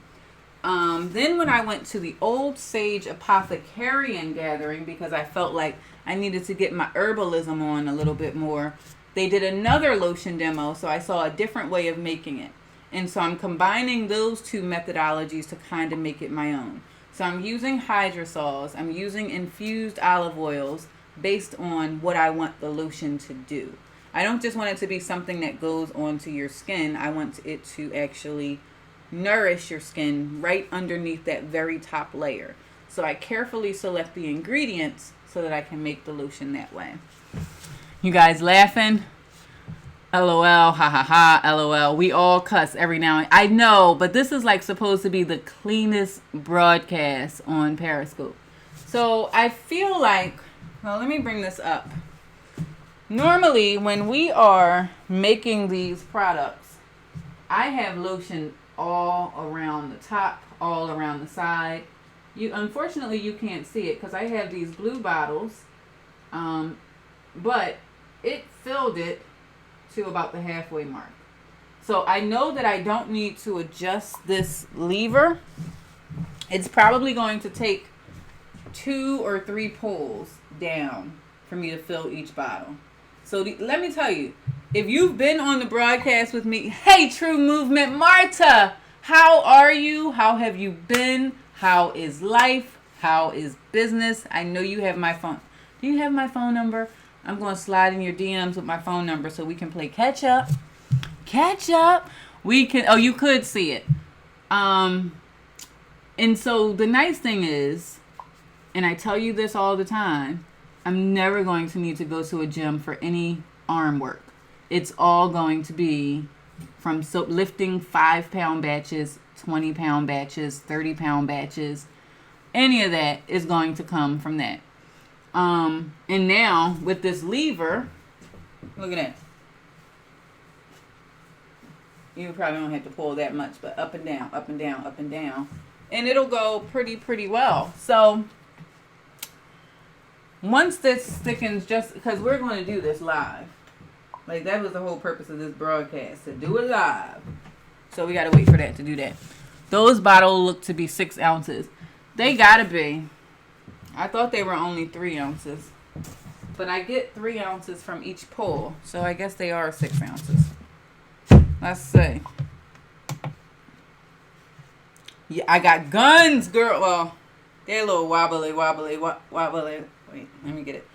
Then when I went to the Old Sage Apothecarian Gathering, because I felt like I needed to get my herbalism on a little bit more, they did another lotion demo, so I saw a different way of making it. And so I'm combining those two methodologies to kind of make it my own. So I'm using hydrosols, I'm using infused olive oils based on what I want the lotion to do. I don't just want it to be something that goes onto your skin. I want it to actually nourish your skin right underneath that very top layer. So I carefully select the ingredients so that I can make the lotion that way. You guys laughing? LOL, ha ha ha, LOL. We all cuss every now and then. I know, but this is like supposed to be the cleanest broadcast on Periscope. So I feel like, well, let me bring this up. Normally, when we are making these products, I have lotion all around the top, all around the side. Unfortunately, you can't see it because I have these blue bottles, but it filled it to about the halfway mark. So I know that I don't need to adjust this lever. It's probably going to take 2 or 3 pulls down for me to fill each bottle. So let me tell you, if you've been on the broadcast with me, hey, True Movement, Marta, how are you? How have you been? How is life? How is business? I know you have my phone. Do you have my phone number? I'm going to slide in your DMs with my phone number so we can play catch up. Catch up. We can, oh, you could see it. And so the nice thing is, and I tell you this all the time, I'm never going to need to go to a gym for any arm work. It's all going to be from lifting 5-pound batches, 20-pound batches, 30-pound batches. Any of that is going to come from that. And now with this lever, look at that. You probably don't have to pull that much, but up and down, up and down, up and down. And it'll go pretty well. So once this thickens, just because we're going to do this live, Like, that was the whole purpose of this broadcast, to do it live. So we got to wait for that to do that. Those bottles look to be 6 ounces. They got to be. I thought they were only 3 ounces. But I get 3 ounces from each pull. So I guess they are 6 ounces. Let's see. Yeah, I got guns, girl. Well, they're a little wobbly. Wait, let me get it.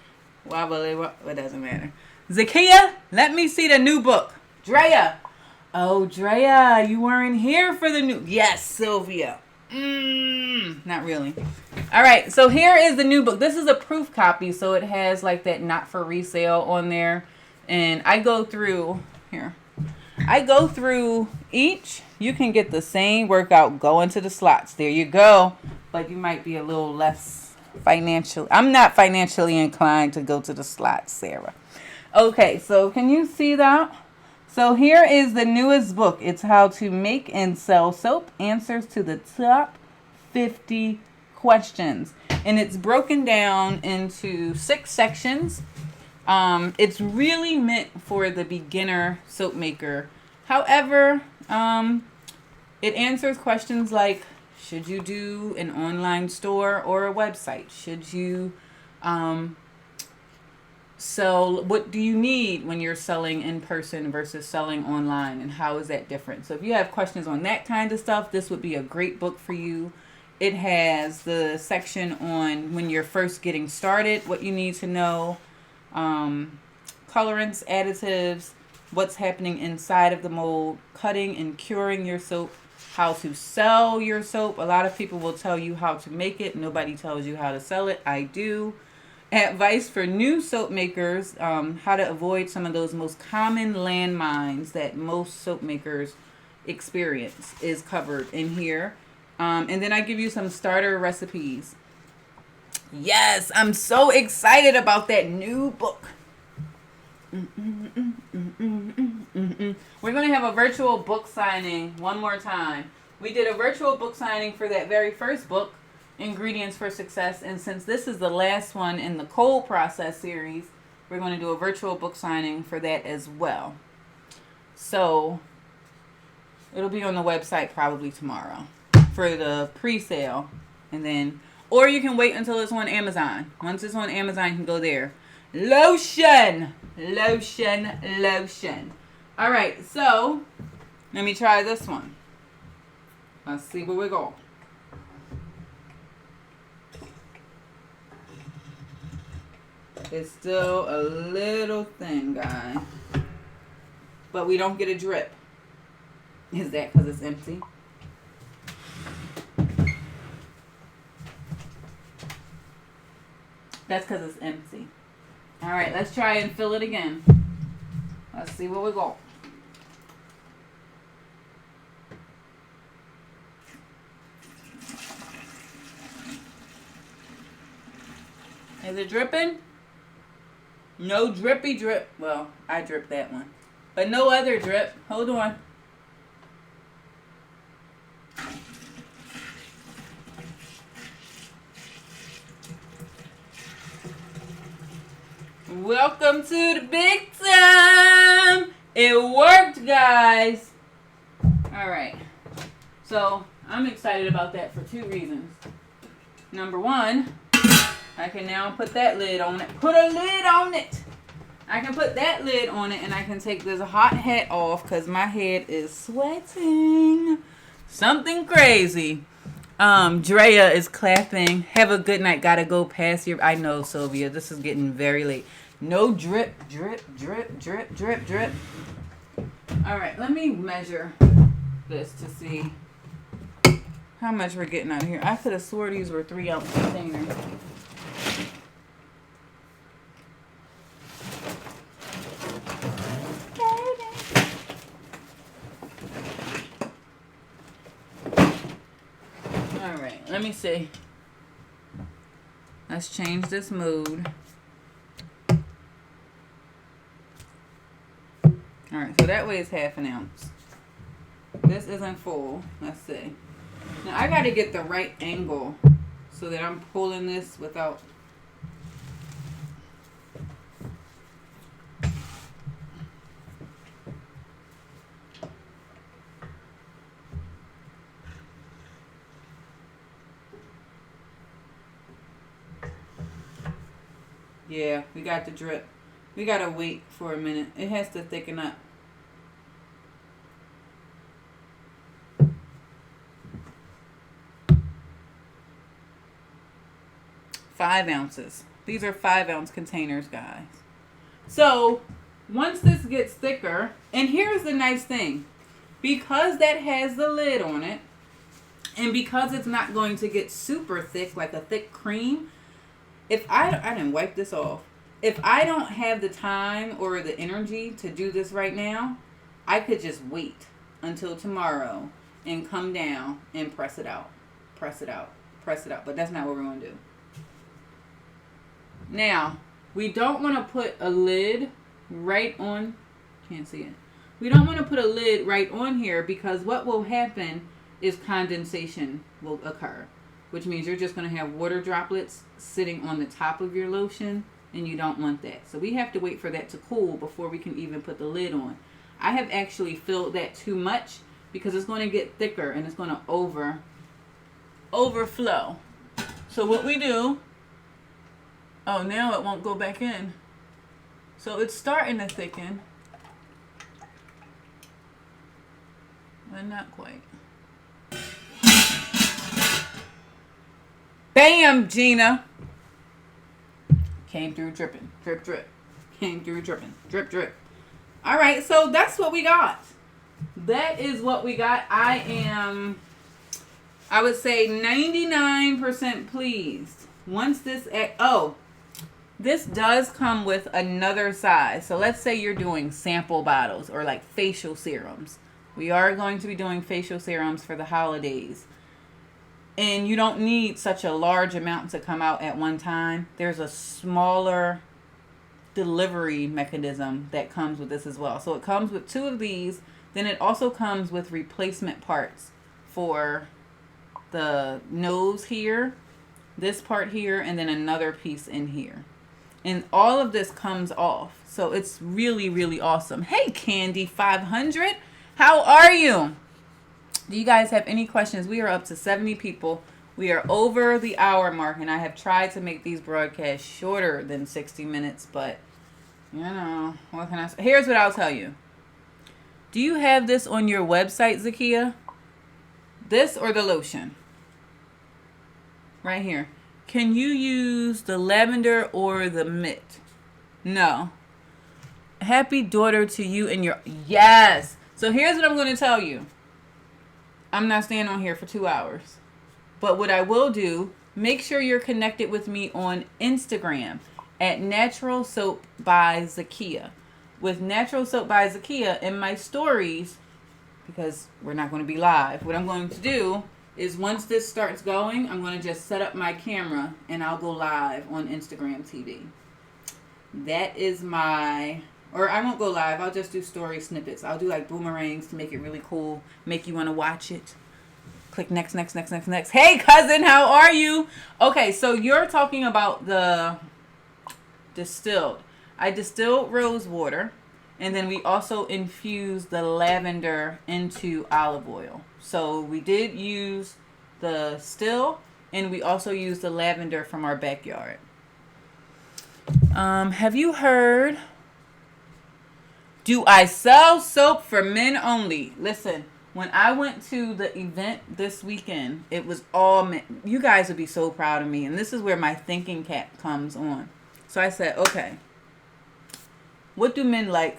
Wobbly. It doesn't matter. Zakia, let me see the new book. Drea. Oh, Drea, you weren't here for the new. Yes, Sylvia. Not really. All right, so here is the new book. This is a proof copy, so it has like that not for resale on there. And I go through here. I go through each. You can get the same workout going to the slots. There you go. But you might be a little less financial. I'm not financially inclined to go to the slots, Sarah. Okay, so can you see that? So here is the newest book. It's how to make and sell soap. Answers to the top 50 questions. And it's broken down into 6 sections. It's really meant for the beginner soap maker. However, it answers questions like, should you do an online store or a website? Should you sell, what do you need when you're selling in person versus selling online, and how is that different? So if you have questions on that kind of stuff, this would be a great book for you. It has the section on when you're first getting started, what you need to know, colorants, additives, what's happening inside of the mold, cutting and curing your soap, how to sell your soap. A lot of people will tell you how to make it. Nobody tells you how to sell it. I do. Advice for new soap makers, how to avoid some of those most common landmines that most soap makers experience is covered in here. And then I give you some starter recipes. Yes, I'm so excited about that new book. We're going to have a virtual book signing one more time. We did a virtual book signing for that very first book, Ingredients for Success, and since this is the last one in the cold process series, we're going to do a virtual book signing for that as well. So it'll be on the website probably tomorrow for the pre-sale, and then, or you can wait until it's on Amazon. Once it's on Amazon, you can go there. Lotion. All right, so let me try this one. Let's see where we go. It's still a little thin, guy. But we don't get a drip. Is that because it's empty? That's because it's empty. All right, let's try and fill it again. Let's see where we go. Is it dripping? No drippy drip. Well, I dripped that one. But no other drip. Hold on. Welcome to the big time. It worked, guys. All right. So I'm excited about that for 2 reasons. Number 1, I can now put that lid on it. Put a lid on it. I can put that lid on it, and I can take this hot hat off because my head is sweating. Something crazy. Drea is clapping. Have a good night. Gotta go past your... I know, Sylvia. This is getting very late. No drip, drip, drip, drip, drip, drip. All right, let me measure this to see how much we're getting out of here. I could have swore these were 3-ounce containers. All right, let me see. Let's change this mood. All right, so that weighs 1/2 ounce. This isn't full. Let's see. Now I got to get the right angle so that I'm pulling this without. Yeah, we got the drip. We gotta wait for a minute. It has to thicken up. Five ounces. These are 5-ounce containers, guys. So once this gets thicker, and here's the nice thing, because that has the lid on it, and because it's not going to get super thick like a thick cream, if I didn't wipe this off. If I don't have the time or the energy to do this right now, I could just wait until tomorrow and come down and press it out. Press it out. Press it out. But that's not what we're going to do. Now, we don't want to put a lid right on. Can't see it. We don't want to put a lid right on here because what will happen is condensation will occur, which means you're just going to have water droplets sitting on the top of your lotion, and you don't want that. So we have to wait for that to cool before we can even put the lid on. I have actually filled that too much because it's going to get thicker and it's going to overflow. So what we do, oh, now it won't go back in. So it's starting to thicken, but not quite. Bam, Gina. Came through dripping. Drip, drip. Came through dripping. Drip, drip. All right, so that's what we got. That is what we got. I would say 99% pleased. Once this, this does come with another size. So let's say you're doing sample bottles or like facial serums. We are going to be doing facial serums for the holidays. And you don't need such a large amount to come out at one time. There's a smaller delivery mechanism that comes with this as well. So it comes with 2 of these. Then it also comes with replacement parts for the nose here, this part here, and then another piece in here. And all of this comes off. So it's really, really awesome. Hey, Candy 500. How are you? Do you guys have any questions? We are up to 70 people. We are over the hour mark, and I have tried to make these broadcasts shorter than 60 minutes, but, you know, what can I say? Here's what I'll tell you. Do you have this on your website, Zakia? This or the lotion? Right here. Can you use the lavender or the mint? No. Happy daughter to you and your... Yes! So here's what I'm going to tell you. I'm not staying on here for 2 hours. But what I will do, make sure you're connected with me on Instagram at Natural Soap by Zakia. With Natural Soap by Zakia in my stories, because we're not going to be live, what I'm going to do is once this starts going, I'm going to just set up my camera and I'll go live on Instagram TV. That is my... Or I won't go live. I'll just do story snippets. I'll do like boomerangs to make it really cool. Make you want to watch it. Click next, next, next, next, next. Hey, cousin, how are you? Okay, so you're talking about the distilled. I distilled rose water. And then we also infused the lavender into olive oil. So we did use the still. And we also used the lavender from our backyard. Have you heard... Do I sell soap for men only? Listen, when I went to the event this weekend, it was all men. You guys would be so proud of me. And this is where my thinking cap comes on. So I said, okay, what do men like?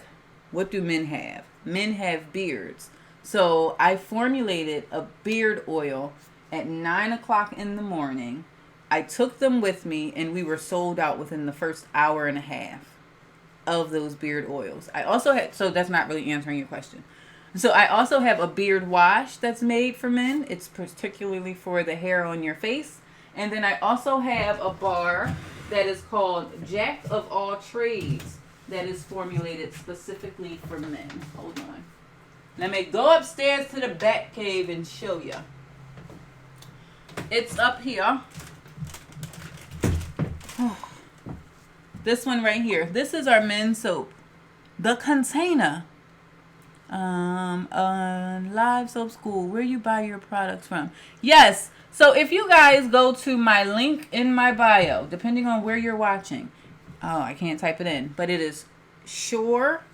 What do men have? Men have beards. So I formulated a beard oil at 9 o'clock in the morning. I took them with me and we were sold out within the first hour and a half of those beard oils. I also had, so that's not really answering your question. So I also have a beard wash that's made for men. It's particularly for the hair on your face. And then I also have a bar that is called Jack of All Trades that is formulated specifically for men. Hold on. Let me go upstairs to the back cave and show you. It's up here. This one right here. This is our men's soap. The container. Live Soap School. Where you buy your products from. Yes. So if you guys go to my link in my bio, depending on where you're watching, Oh, I can't type it in, but it is shore.b/live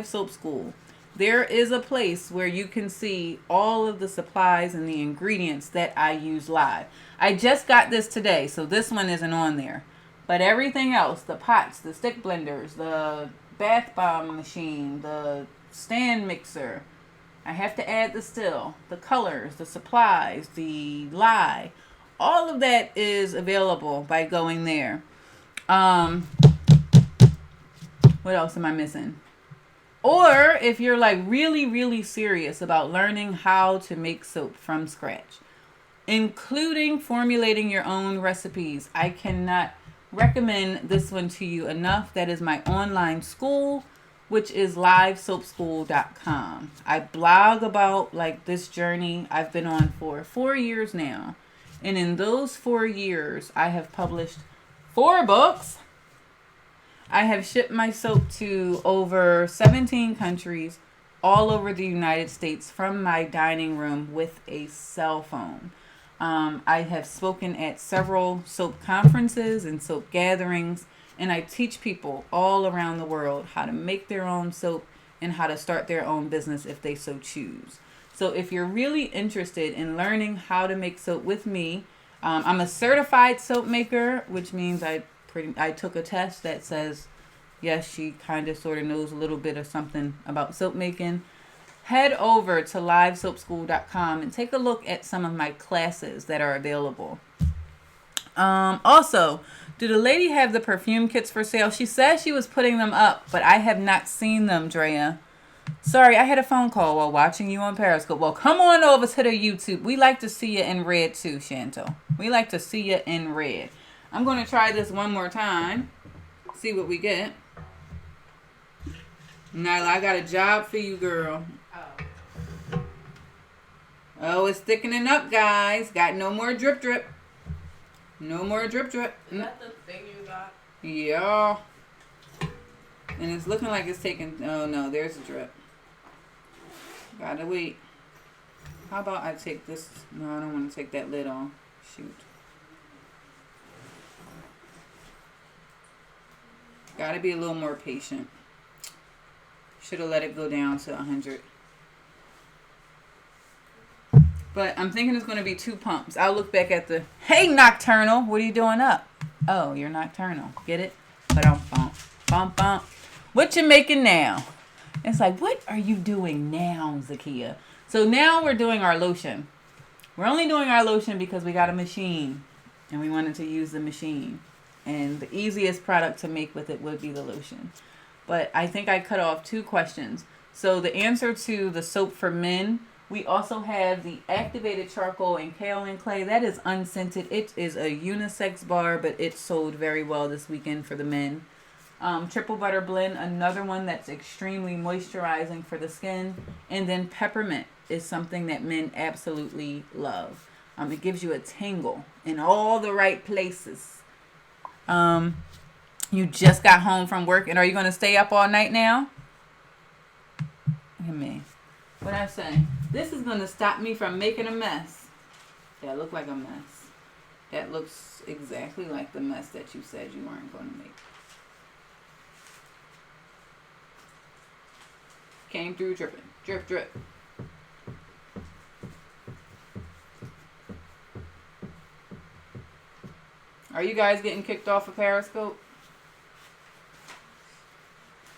soap school. There is a place where you can see all of the supplies and the ingredients that I use live. I just got this today, so this one isn't on there. But everything else, the pots, the stick blenders, the bath bomb machine, the stand mixer, I have to add the still, the colors, the supplies, the lye. All of that is available by going there. What else am I missing? Or if you're like really, really serious about learning how to make soap from scratch, including formulating your own recipes, I cannot recommend this one to you enough. That is my online school, which is livesoapschool.com. I blog about like this journey I've been on for 4 years now. And in those 4 years, I have published 4 books. I have shipped my soap to over 17 countries all over the United States from my dining room with a cell phone. I have spoken at several soap conferences and soap gatherings, and I teach people all around the world how to make their own soap and how to start their own business if they so choose. So if you're really interested in learning how to make soap with me, I'm a certified soap maker, which means I took a test that says, yes, she kind of sort of knows a little bit of something about soap making. Head over to livesoapschool.com and take a look at some of my classes that are available. Also, do the lady have the perfume kits for sale? She says she was putting them up, but I have not seen them, Drea. Sorry, I had a phone call while watching you on Periscope. Well, come on over to the YouTube. We like to see you in red too, Chantal. We like to see you in red. I'm going to try this one more time. See what we get. Nyla, I got a job for you, girl. Oh, it's thickening up, guys. Got no more drip drip. No more drip drip. Is that the thing you got? Yeah. And it's looking like it's taking... Oh, no. There's a drip. Gotta wait. How about I take this... No, I don't want to take that lid off. Shoot. Gotta be a little more patient. Should have let it go down to 100. But I'm thinking it's going to be 2 pumps. I'll look back at the... Hey, Nocturnal. What are you doing up? Oh, you're Nocturnal. Get it? Bump, bump, bump. What you making now? It's like, what are you doing now, Zakia? So now we're doing our lotion. We're only doing our lotion because we got a machine. And we wanted to use the machine. And the easiest product to make with it would be the lotion. But I think I cut off 2 questions. So the answer to the soap for men... We also have the activated charcoal and kaolin clay. That is unscented. It is a unisex bar, but it sold very well this weekend for the men. Triple butter blend, another one that's extremely moisturizing for the skin. And then peppermint is something that men absolutely love. It gives you a tingle in all the right places. You just got home from work, and are you going to stay up all night now? Look at me. What I say? This is going to stop me from making a mess. That looked like a mess. That looks exactly like the mess that you said you weren't going to make. Came through dripping. Drip, drip. Are you guys getting kicked off of Periscope?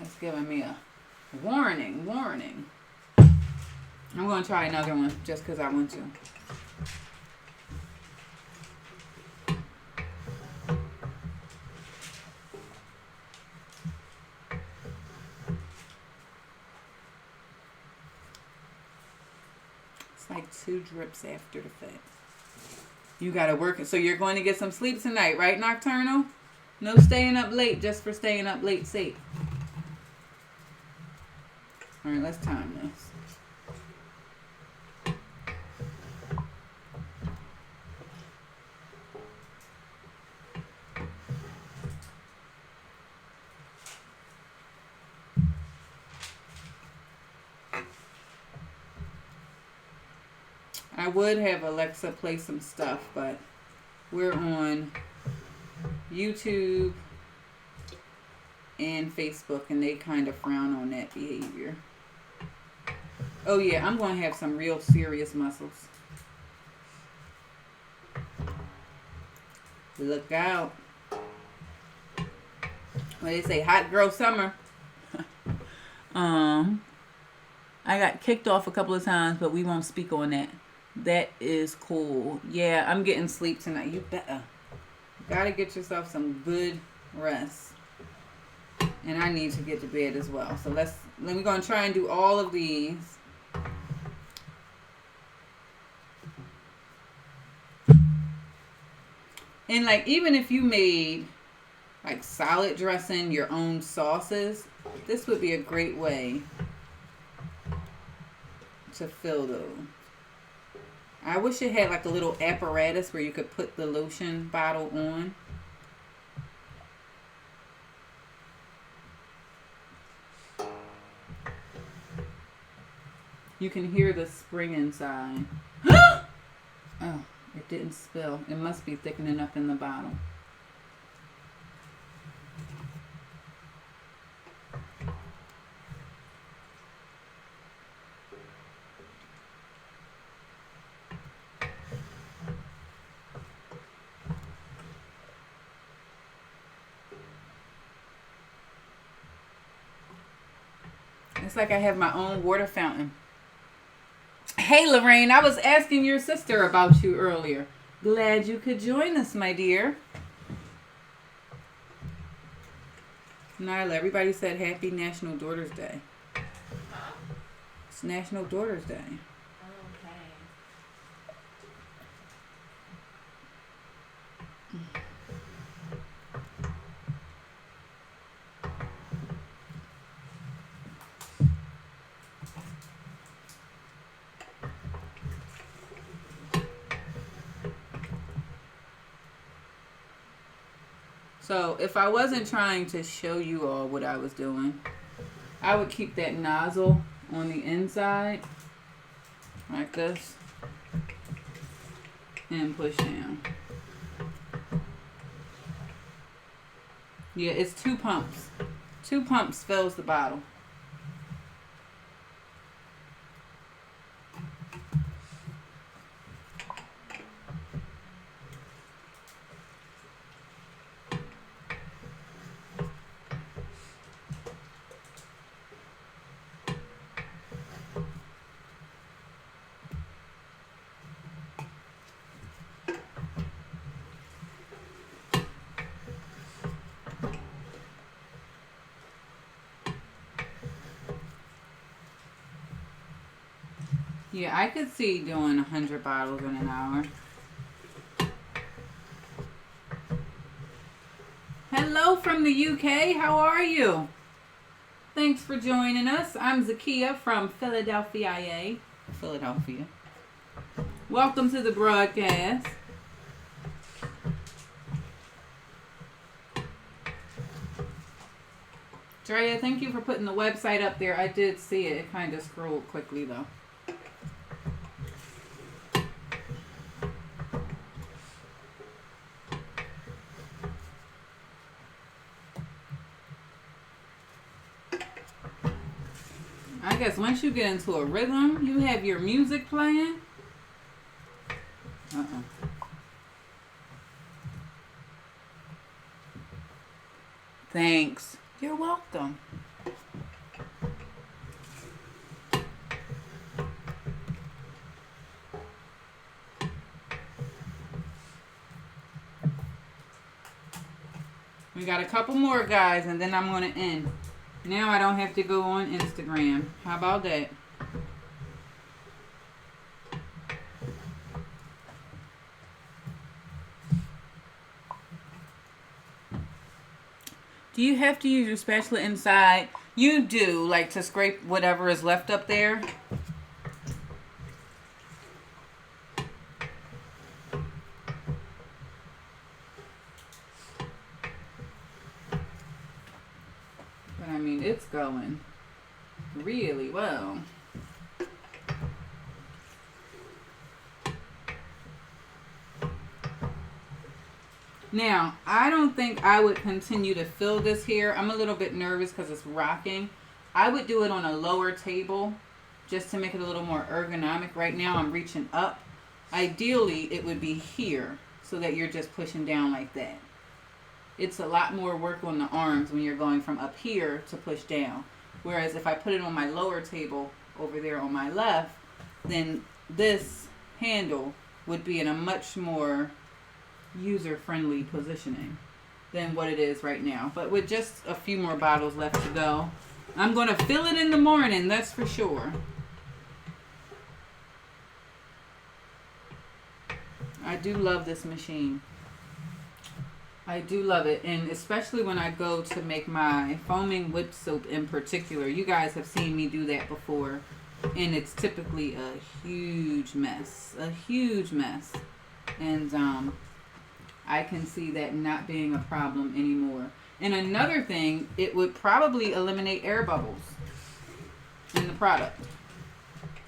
It's giving me a warning. I'm going to try another one just because I want to. It's like 2 drips after the fact. You got to work it. So you're going to get some sleep tonight, right, Nocturnal? No staying up late just for staying up late sake. All right, let's time this. I would have Alexa play some stuff, but we're on YouTube and Facebook, and they kind of frown on that behavior. Oh yeah, I'm going to have some real serious muscles. Look out. What they say, hot girl summer. I got kicked off a couple of times, but we won't speak on that. That is cool. Yeah, I'm getting sleep tonight. You better. Gotta get yourself some good rest. And I need to get to bed as well. So let me go and try and do all of these. And like, even if you made like salad dressing, your own sauces, this would be a great way to fill those. I wish it had like a little apparatus where you could put the lotion bottle on. You can hear the spring inside. Oh, it didn't spill. It must be thickening up in the bottle. It's like I have my own water fountain. Hey, Lorraine, I was asking your sister about you earlier. Glad you could join us, my dear. Nyla, everybody said Happy National Daughters Day. Huh? It's National Daughters Day. Okay. So if I wasn't trying to show you all what I was doing, I would keep that nozzle on the inside like this and push down. Yeah, it's 2 pumps. 2 pumps fills the bottle. Yeah, I could see doing 100 bottles in an hour. Hello from the UK. How are you? Thanks for joining us. I'm Zakia from Philadelphia. Philadelphia. Welcome to the broadcast. Drea, thank you for putting the website up there. I did see it. It kind of scrolled quickly though. I guess once you get into a rhythm, you have your music playing. Thanks. You're welcome. We got a couple more, guys, and then I'm going to end. Now I don't have to go on Instagram. How about that? Do you have to use your spatula inside? You do, like to scrape whatever is left up there. But I mean, it's going really well. Now, I don't think I would continue to fill this here. I'm a little bit nervous because it's rocking. I would do it on a lower table just to make it a little more ergonomic. Right now, I'm reaching up. Ideally, it would be here so that you're just pushing down like that. It's a lot more work on the arms when you're going from up here to push down. Whereas if I put it on my lower table over there on my left, then this handle would be in a much more user-friendly positioning than what it is right now. But with just a few more bottles left to go, I'm going to fill it in the morning, that's for sure. I do love this machine. I do love it, and especially when I go to make my foaming whip soap in particular. You guys have seen me do that before, and it's typically a huge mess. And I can see that not being a problem anymore. And another thing, it would probably eliminate air bubbles in the product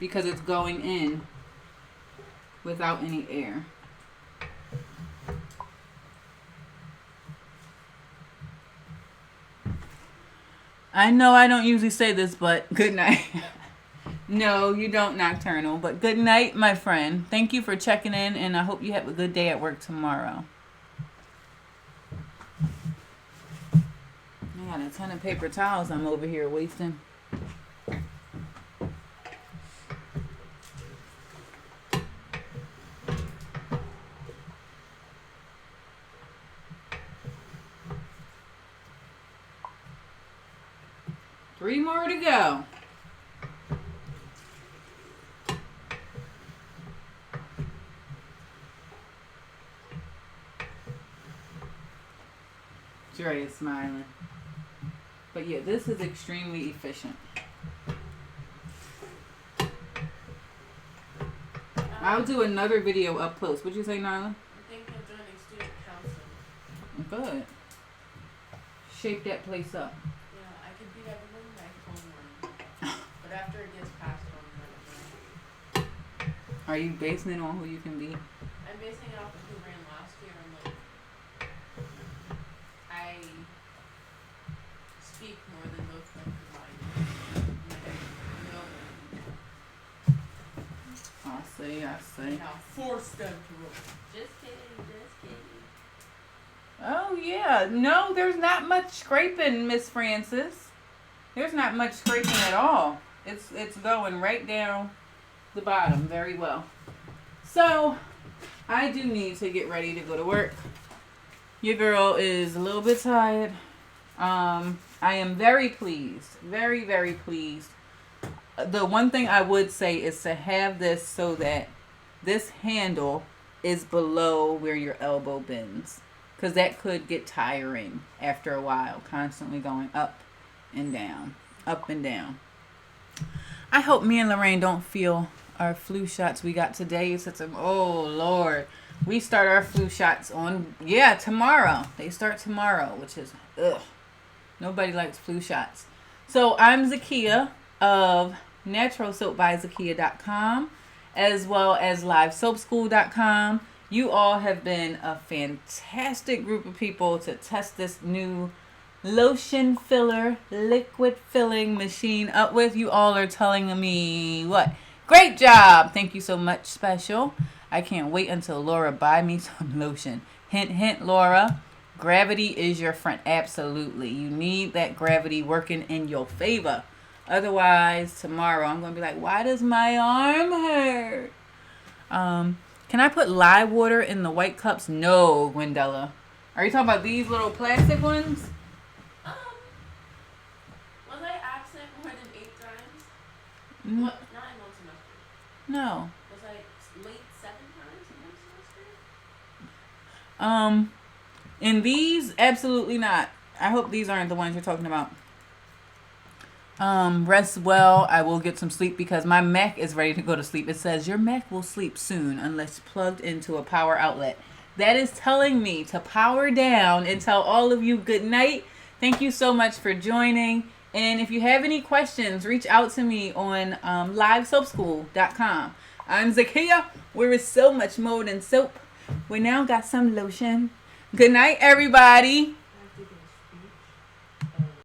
because it's going in without any air. I know I don't usually say this, but good night. No, you don't, Nocturnal. But good night, my friend. Thank you for checking in, and I hope you have a good day at work tomorrow. I got a ton of paper towels I'm over here wasting. Three more to go. Dre is smiling. But yeah, this is extremely efficient. I'll do another video up close. What'd you say, Nyla? I think I'm joining student council. Good. Shape that place up. Yeah, I could beat everyone by homework. But after it gets past homework. Are you basing it on who you can be? I'm basing it off of who ran last year and like I speak more than most of them combined. I see. Now force them to roll. Just kidding. Oh, yeah. No, there's not much scraping, Miss Francis. There's not much scraping at all. It's going right down the bottom very well. So, I do need to get ready to go to work. Your girl is a little bit tired. I am very pleased. Very, very pleased. The one thing I would say is to have this so that this handle is below where your elbow bends. Because that could get tiring after a while. Constantly going up and down. Up and down. I hope me and Lorraine don't feel our flu shots we got today. Oh, Lord. We start our flu shots on, tomorrow. They start tomorrow, which is, ugh. Nobody likes flu shots. So I'm Zakia of naturalsoapbyzakia.com as well as livesoapschool.com. You all have been a fantastic group of people to test this new Lotion Filler liquid filling machine up with. You all are telling me what? Great job. Thank you so much, special. I can't wait until Laura buy me some lotion. Hint, hint, Laura. Gravity is your friend. Absolutely. You need that gravity working in your favor. Otherwise, tomorrow I'm going to be like, why does my arm hurt? Can I put lye water in the white cups? No, Gwendella. Are you talking about these little plastic ones? Was I absent more than 8 times? Mm. What? Not in one semester. No. Was I late 7 times in one semester? In these, absolutely not. I hope these aren't the ones you're talking about. Rest well. I will get some sleep because my Mac is ready to go to sleep. It says your Mac will sleep soon unless plugged into a power outlet. That is telling me to power down and tell all of you good night. Thank you so much for joining. And if you have any questions, reach out to me on livesoapschool.com. I'm Zakia. Where is so much more than soap. We now got some lotion. Good night, everybody.